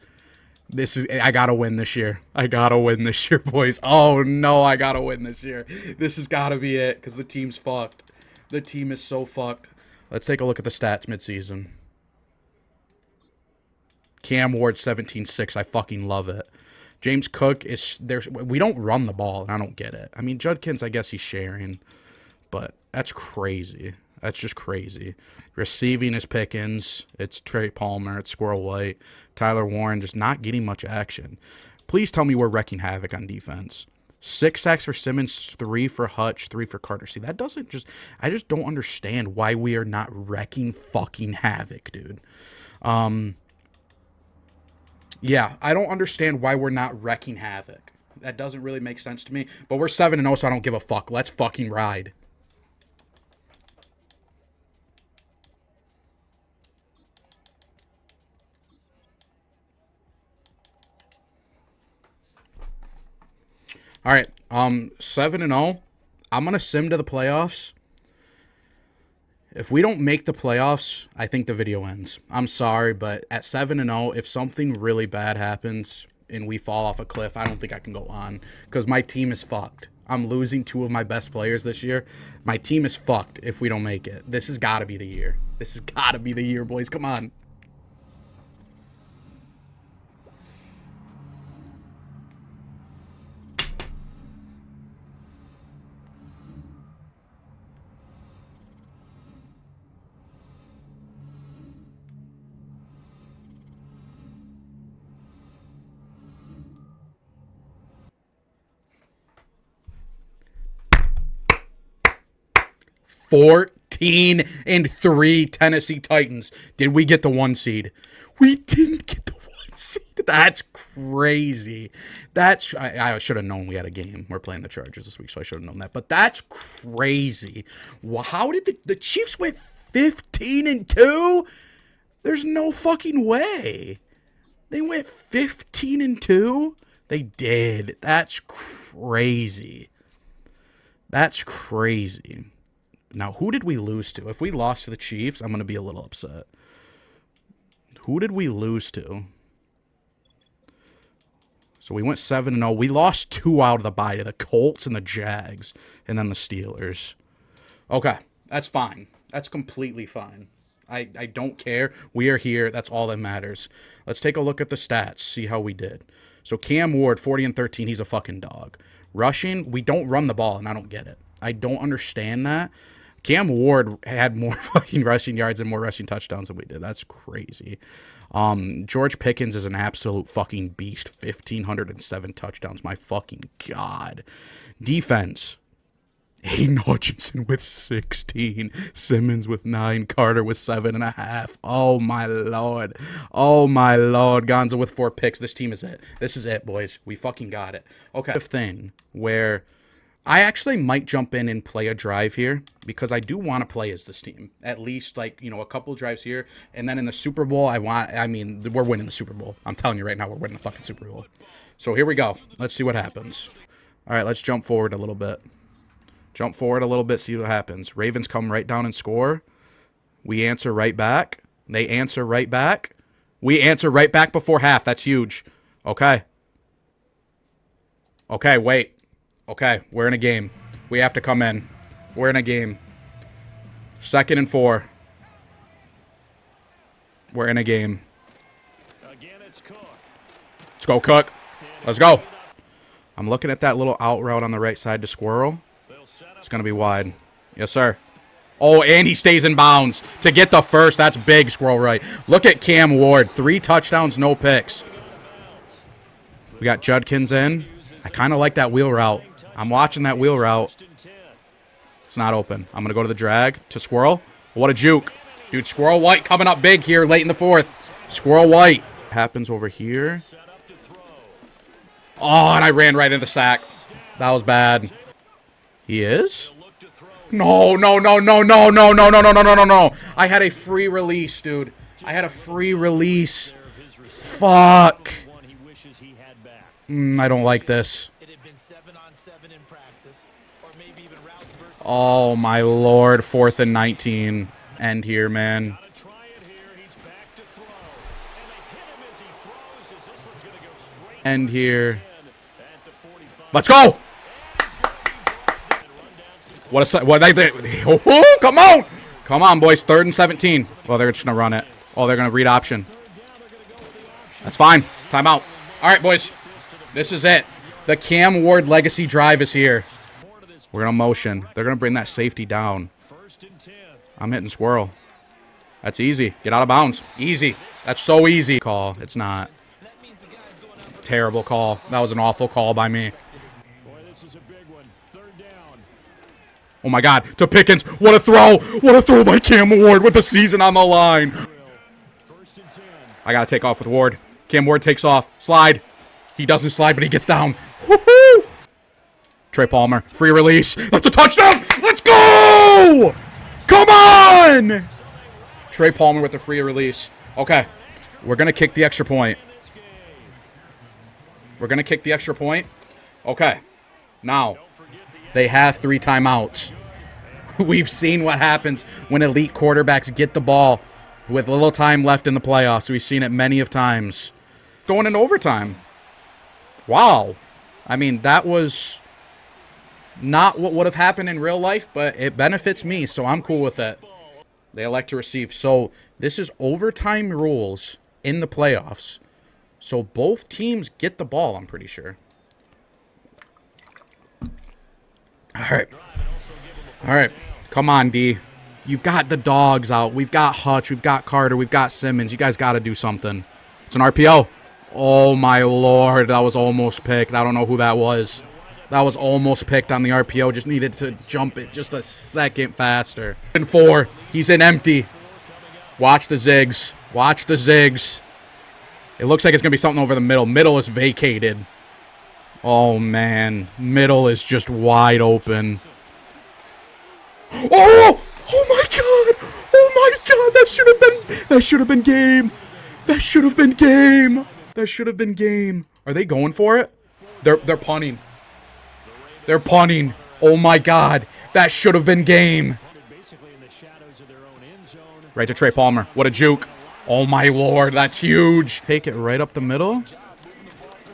I gotta win this year. I gotta win this year, boys. Oh no, I gotta win this year. This has gotta be it, because the team's fucked. The team is so fucked. Let's take a look at the stats midseason. Cam Ward 17-6. I fucking love it. James Cook is there. We don't run the ball, and I don't get it. I mean, Judkins, I guess he's sharing, but that's crazy. That's just crazy. Receiving is Pickens. It's Trey Palmer. It's Squirrel White. Tyler Warren just not getting much action. Please tell me we're wrecking havoc on defense. 6 sacks for Simmons, 3 for Hutch, 3 for Carter. See, that doesn't just... I just don't understand why we are not wrecking fucking havoc, dude. Yeah, I don't understand why we're not wrecking havoc. That doesn't really make sense to me. But we're 7-0, so I don't give a fuck. Let's fucking ride. All right, 7-0. I'm gonna sim to the playoffs. If we don't make the playoffs, I think the video ends. I'm sorry, but at 7-0, if something really bad happens and we fall off a cliff, I don't think I can go on because my team is fucked. I'm losing 2 of my best players this year. My team is fucked if we don't make it. This has got to be the year. This has got to be the year, boys. Come on. 14-3 Tennessee Titans. Did we get the 1 seed? We didn't get the 1 seed. That's crazy. I should have known we had a game. We're playing the Chargers this week, so I should have known that. But that's crazy. How did the Chiefs went 15-2? There's no fucking way. They went 15-2? They did. That's crazy. That's crazy. Now, who did we lose to? If we lost to the Chiefs, I'm going to be a little upset. Who did we lose to? So we went 7-0. We lost 2 out of the bye to the Colts and the Jags, and then the Steelers. Okay, that's fine. That's completely fine. I don't care. We are here. That's all that matters. Let's take a look at the stats, see how we did. So Cam Ward, 40-13, he's a fucking dog. Rushing, we don't run the ball, and I don't get it. I don't understand that. Cam Ward had more fucking rushing yards and more rushing touchdowns than we did. That's crazy. George Pickens is an absolute fucking beast. 1,507 touchdowns. My fucking God. Defense. Aiden Hutchinson with 16. Simmons with 9. Carter with 7.5. Oh, my Lord. Oh, my Lord. Gonzo with 4 picks. This team is it. This is it, boys. We fucking got it. Okay. Thing where I actually might jump in and play a drive here because I do want to play as this team. At least, like, you know, a couple drives here. And then in the Super Bowl, we're winning the Super Bowl. I'm telling you right now, we're winning the fucking Super Bowl. So here we go. Let's see what happens. All right, let's jump forward a little bit. Jump forward a little bit, see what happens. Ravens come right down and score. We answer right back. They answer right back. We answer right back before half. That's huge. Okay. Okay, wait. Okay, we're in a game. We have to come in. We're in a game. 2nd and 4. We're in a game. Let's go, Cook. Let's go. I'm looking at that little out route on the right side to Squirrel. It's going to be wide. Yes, sir. Oh, and he stays in bounds to get the first. That's big, Squirrel right. Look at Cam Ward. 3 touchdowns, no picks. We got Judkins in. I kind of like that wheel route. I'm watching that wheel route. It's not open. I'm going to go to the drag to Squirrel. What a juke. Dude, Squirrel White coming up big here late in the 4th. Squirrel White. Happens over here. Oh, and I ran right into the sack. That was bad. He is? No. I had a free release, dude. I had a free release. Fuck. I don't like this. Oh, my Lord. 4th and 19. End here, man. End here. Let's go. What oh, come on. Come on, boys. 3rd and 17. Well, they're just going to run it. Oh, they're going to read option. That's fine. Timeout. All right, boys. This is it. The Cam Ward legacy drive is here. We're going to motion. They're going to bring that safety down. I'm hitting Squirrel. That's easy. Get out of bounds. Easy. That's so easy. Call. It's not. Terrible call. That was an awful call by me. Oh, my God. To Pickens. What a throw. What a throw by Cam Ward with the season on the line. I got to take off with Ward. Cam Ward takes off. Slide. He doesn't slide, but he gets down. Woohoo! Trey Palmer. Free release. That's a touchdown. Let's go! Come on! Trey Palmer with the free release. Okay. We're going to kick the extra point. We're going to kick the extra point. Okay. Now, they have 3 timeouts. We've seen what happens when elite quarterbacks get the ball with little time left in the playoffs. We've seen it many of times. Going into overtime. Wow. I mean, that was not what would have happened in real life, but it benefits me, so I'm cool with it. They elect to receive. So this is overtime rules in the playoffs. So both teams get the ball, I'm pretty sure. All right. All right. Come on, D. You've got the dogs out. We've got Hutch. We've got Carter. We've got Simmons. You guys got to do something. It's an RPO. Oh, my Lord. That was almost picked. I don't know who that was. That was almost picked on the RPO. Just needed to jump it just a second faster. And 4. He's in empty. Watch the zigs. Watch the zigs. It looks like it's going to be something over the middle. Middle is vacated. Oh, man. Middle is just wide open. Oh! Oh, my God! Oh, my God! That should have been... That should have been game. That should have been game. That should have been game. Are they going for it? They're punting. They're punting. Oh, my God. That should have been game. Right to Trey Palmer. What a juke. Oh, my Lord. That's huge. Take it right up the middle.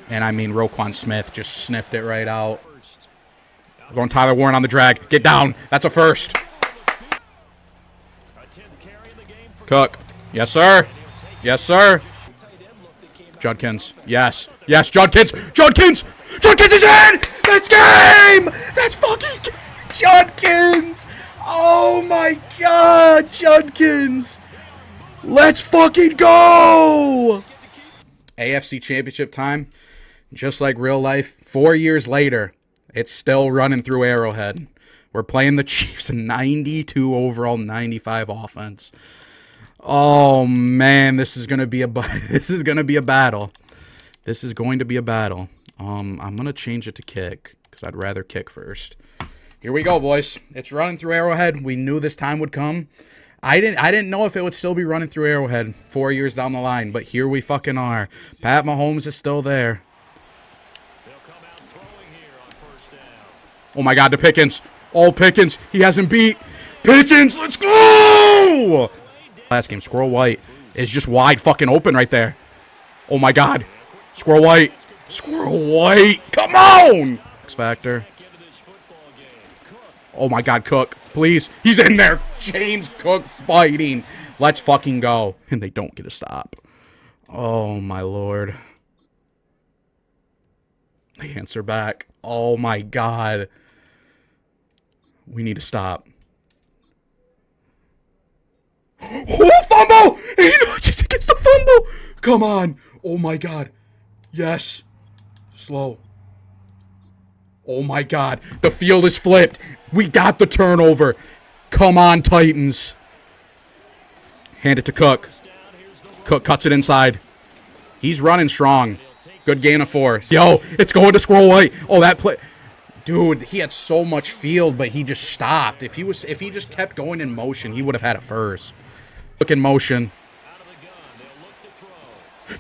And, I mean, Roquan Smith just sniffed it right out. We're going Tyler Warren on the drag. Get down. That's a first. Cook. Yes, sir. Yes, sir. Judkins. Yes. Yes, Judkins. Judkins. Judkins is in. That's game. That's fucking game. Judkins. Oh, my God. Judkins. Let's fucking go. AFC Championship time. Just like real life. 4 years later, it's still running through Arrowhead. We're playing the Chiefs 92 overall, 95 offense. Oh man, this is gonna be a battle. This is going to be a battle. I'm gonna change it to kick because I'd rather kick first. Here we go, boys. It's running through Arrowhead. We knew this time would come. I didn't know if it would still be running through Arrowhead 4 years down the line, but here we fucking are. Pat Mahomes is still there. Oh my God, to Pickens. Oh, Pickens. He hasn't beat. Pickens, let's go! Last game, Squirrel White is just wide fucking open right there. Oh my God. Squirrel White. Squirrel White. Come on! X Factor. Oh my God, Cook. Please. He's in there. James Cook fighting. Let's fucking go. And they don't get a stop. Oh my Lord. They answer back. Oh my God. We need to stop. Oh, fumble! He just gets the fumble. Come on. Oh my God. Yes. Slow. Oh my God. The field is flipped. We got the turnover. Come on, Titans. Hand it to Cook. Cook cuts it inside. He's running strong. Good gain of 4. Yo, it's going to Squirrel White. Oh, that play. Dude, he had so much field, but he just stopped. If he just kept going in motion, he would have had a first. Look in motion.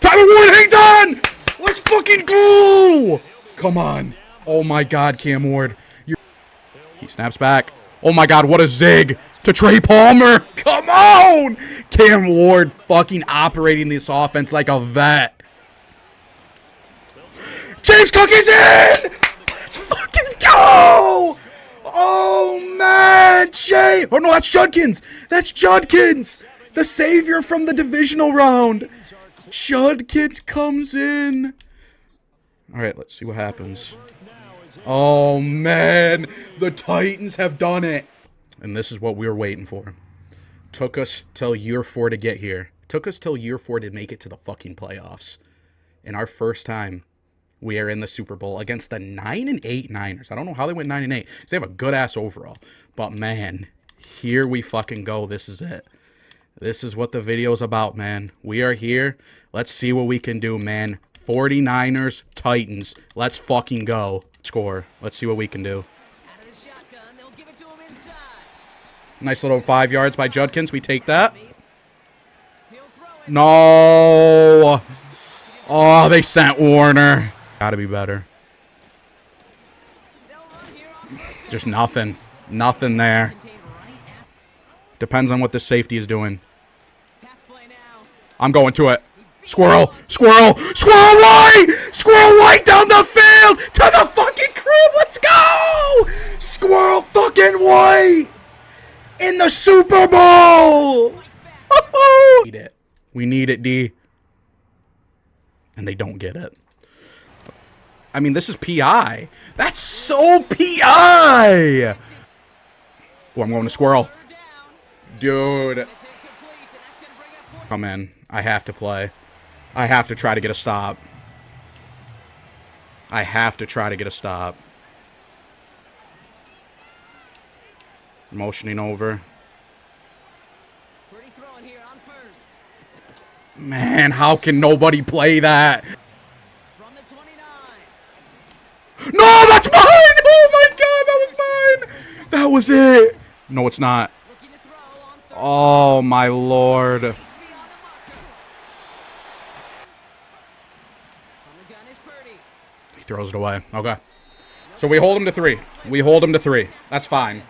Tyler Warren hangs on! Let's fucking go! Come on. Oh my God, Cam Ward. He snaps back. Oh my God, what a zig to Trey Palmer. Come on! Cam Ward fucking operating this offense like a vet. James Cook is in! Let's fucking go! Oh man, James! Oh no, that's Judkins! That's Judkins! The savior from the divisional round. Judkins comes in. All right, let's see what happens. Oh man, the Titans have done it. And this is what we were waiting for. Took us till year 4 to get here. Took us till year 4 to make it to the fucking playoffs. In our first time, we are in the Super Bowl against the 9-8 Niners. I don't know how they went 9-8 because they have a good ass overall. But man, here we fucking go. This is it. This is what the video is about, man. We are here. Let's see what we can do, man. 49ers, Titans. Let's fucking go. Score. Let's see what we can do. Nice little 5 yards by Judkins. We take that. No. Oh, they sent Warner. Gotta be better. Just nothing. Nothing there. Depends on what the safety is doing. I'm going to it. Squirrel. Squirrel. Squirrel White. Squirrel White down the field to the fucking crib. Let's go. Squirrel fucking White in the Super Bowl. We need it. We need it, D. And they don't get it. I mean, this is PI. That's so PI. Oh, I'm going to Squirrel. Dude. Come in. I have to play. I have to try to get a stop. I have to try to get a stop. Motioning over. Man, how can nobody play that? No, that's mine! Oh my god, that was mine! That was it! No, it's not. Oh my lord. He throws it away. Okay. So we hold him to 3. We hold him to 3. That's fine.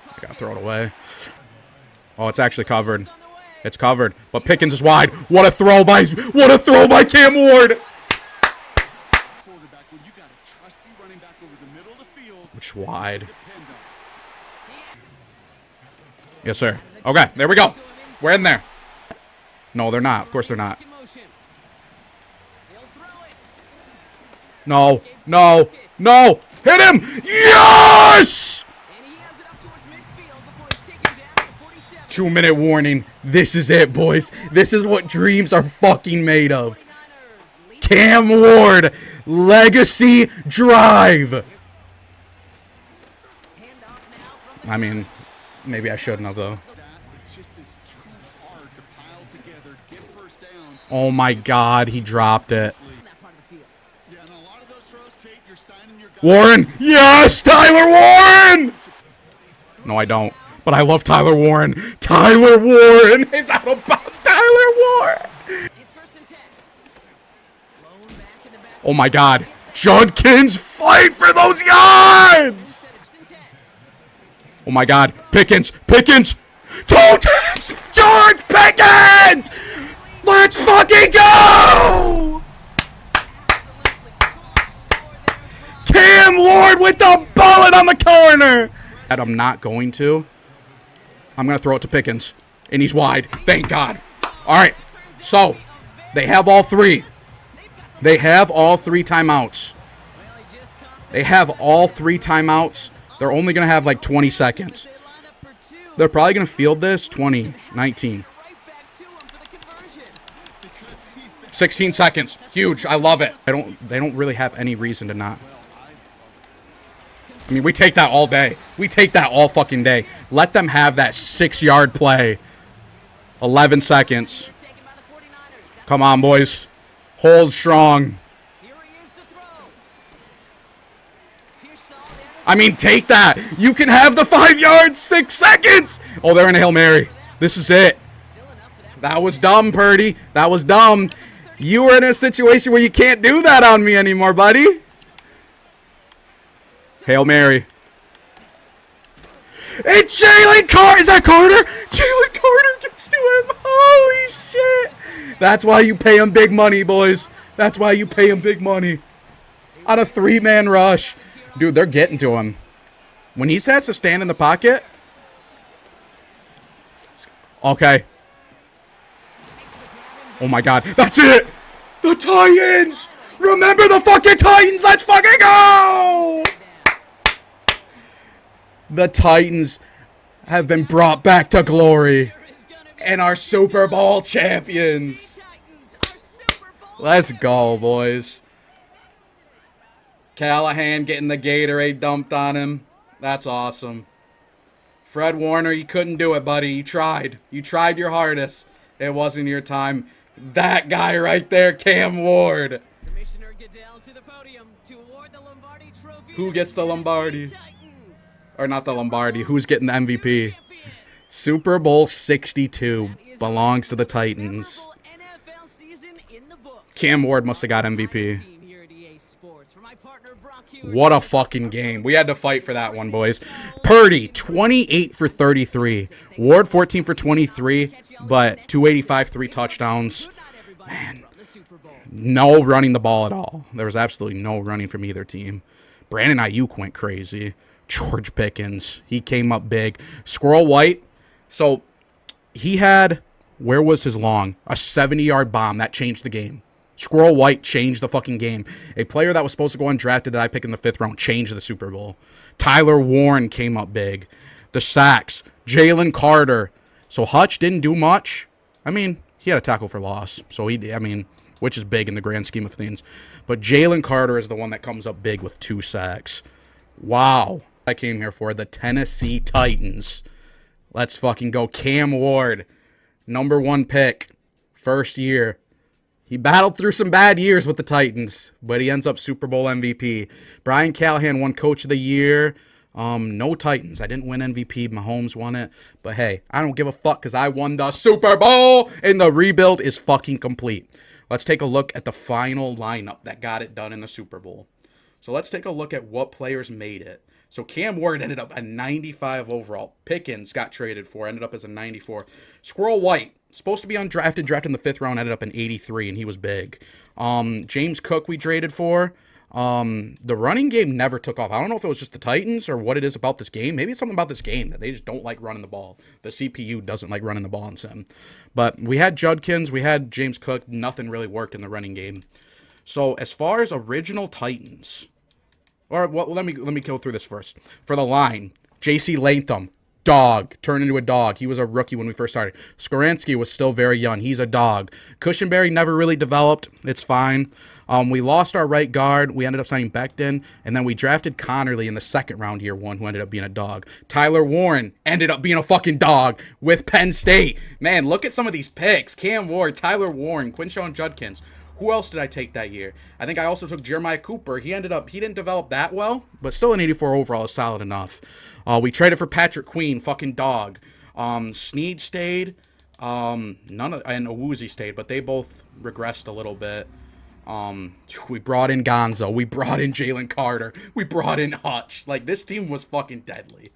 I gotta throw it away. Oh, it's actually covered. It's covered. But Pickens is wide. What a throw by Cam Ward! Which wide? Yes, sir. Okay, there we go. We're in there. No, they're not. Of course they're not. No. No. No. Hit him! Yes! 2-minute warning. This is it, boys. This is what dreams are fucking made of. Cam Ward. Legacy drive. I mean, maybe I shouldn't have, though. Oh, my God. He dropped it. Warren. Yes, Tyler Warren. No, I don't. But I love Tyler Warren. Tyler Warren is out of bounds. Tyler Warren. Oh, my God. Judkins, fight for those yards. Oh, my God. Pickens. Pickens. Toe taps. George Pickens. Let's fucking go. Cam Ward with the bullet on the corner. And I'm not going to. I'm going to throw it to Pickens. And he's wide. Thank God. All right. So, they have all 3. They have all 3 timeouts. They have all 3 timeouts. They're only going to have like 20 seconds. They're probably going to field this 20, 19. 16 seconds. Huge. I love it. They don't really have any reason to not. I mean, we take that all day. We take that all fucking day. Let them have that 6-yard play. 11 seconds. Come on, boys. Hold strong. I mean, take that. You can have the 5 yards, 6 seconds. Oh, they're in a Hail Mary. This is it. That was dumb, Purdy. That was dumb. You were in a situation where you can't do that on me anymore, buddy. Hail Mary. And Jalen Carter. Is that Carter? Jalen Carter gets to him. Holy shit. That's why you pay him big money, boys. That's why you pay him big money. On a 3-man rush. Dude, they're getting to him. When he has to stand in the pocket. Okay. Oh my God. That's it. The Titans. Remember the fucking Titans. Let's fucking go. The Titans have been brought back to glory and are Super Bowl champions. Let's go, boys. Callahan getting the Gatorade dumped on him. That's awesome. Fred Warner, you couldn't do it, buddy. You tried. You tried your hardest. It wasn't your time. That guy right there, Cam Ward. Who gets the Lombardi? Or not the Lombardi. Who's getting the MVP? Super Bowl 62 belongs to the Titans. Cam Ward must have got MVP. What a fucking game. We had to fight for that one, boys. Purdy, 28 for 33. Ward, 14 for 23, but 285, 3 touchdowns. Man, no running the ball at all. There was absolutely no running from either team. Brandon Ayuk went crazy. George Pickens, he came up big. Squirrel White, so he had, where was his long? A 70-yard bomb. That changed the game. Squirrel White changed the fucking game. A player that was supposed to go undrafted that I picked in the 5th round changed the Super Bowl. Tyler Warren came up big. The sacks. Jalen Carter. So Hutch didn't do much. I mean, he had a tackle for loss. So he, I mean, which is big in the grand scheme of things. But Jalen Carter is the one that comes up big with 2 sacks. Wow. I came here for the Tennessee Titans. Let's fucking go. Cam Ward, number 1 pick, first year. He battled through some bad years with the Titans, but he ends up Super Bowl MVP. Brian Callahan won Coach of the Year. No Titans. I didn't win MVP. Mahomes won it. But hey, I don't give a fuck because I won the Super Bowl, and the rebuild is fucking complete. Let's take a look at the final lineup that got it done in the Super Bowl. So let's take a look at what players made it. So Cam Ward ended up a 95 overall. Pickens got traded for, ended up as a 94. Squirrel White, supposed to be undrafted, drafted in the 5th round, ended up an 83, and he was big. James Cook we traded for. The running game never took off. I don't know if it was just the Titans or what it is about this game. Maybe it's something about this game that they just don't like running the ball. The CPU doesn't like running the ball in Sim. But we had Judkins, we had James Cook. Nothing really worked in the running game. So as far as original Titans, or well, let me go through this first. For the line, J.C. Latham, dog, turned into a dog. He was a rookie when we first started. Skoransky was still very young. He's a dog. Cushenberry never really developed. It's fine. We lost our right guard. We ended up signing Becton, and then we drafted Connerly in the 2nd round year 1, who ended up being a dog. Tyler Warren ended up being a fucking dog with Penn State. Man, look at some of these picks. Cam Ward, Tyler Warren, Quinshon Judkins. Who else did I take that year? I think I also took Jeremiah Cooper. He didn't develop that well, but still an 84 overall is solid enough. We traded for Patrick Queen, fucking dog. Snead stayed. And Owuzie stayed, but they both regressed a little bit. We brought in Gonzo. We brought in Jalen Carter. We brought in Hutch. Like, this team was fucking deadly.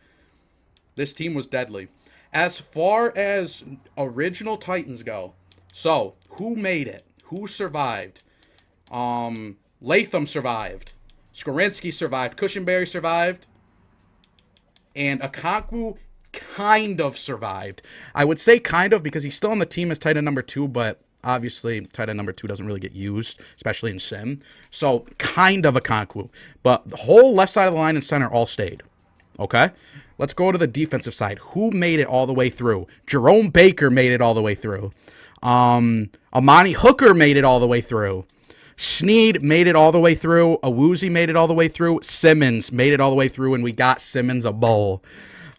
This team was deadly. As far as original Titans go, so who made it? Who survived? Latham survived. Skoransky survived. Cushenberry survived. And Okonkwo kind of survived. I would say kind of because he's still on the team as tight end number 2, but obviously tight end number 2 doesn't really get used, especially in Sim. So kind of Okonkwo. But the whole left side of the line and center all stayed. Okay? Let's go to the defensive side. Who made it all the way through? Jerome Baker made it all the way through. Amani Hooker made it all the way through. Snead made it all the way through. Owuzie made it all the way through. Simmons made it all the way through, and we got Simmons a bowl.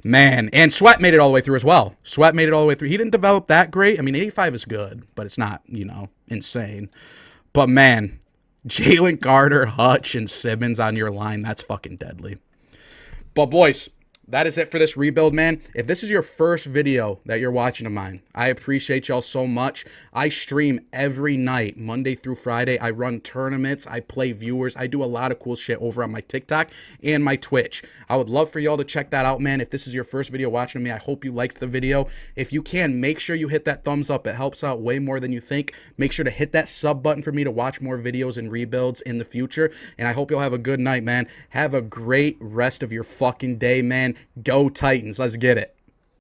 Man, and Sweat made it all the way through as well. Sweat made it all the way through. He didn't develop that great. I mean, 85 is good, but it's not, insane. But man, Jalen Carter, Hutch, and Simmons on your line, that's fucking deadly. But boys, that is it for this rebuild, man. If this is your first video that you're watching of mine, I appreciate y'all so much. I stream every night, Monday through Friday. I run tournaments. I play viewers. I do a lot of cool shit over on my TikTok and my Twitch. I would love for y'all to check that out, man. If this is your first video watching me, I hope you liked the video. If you can, make sure you hit that thumbs up. It helps out way more than you think. Make sure to hit that sub button for me to watch more videos and rebuilds in the future. And I hope y'all have a good night, man. Have a great rest of your fucking day, man. Go Titans. Let's get it.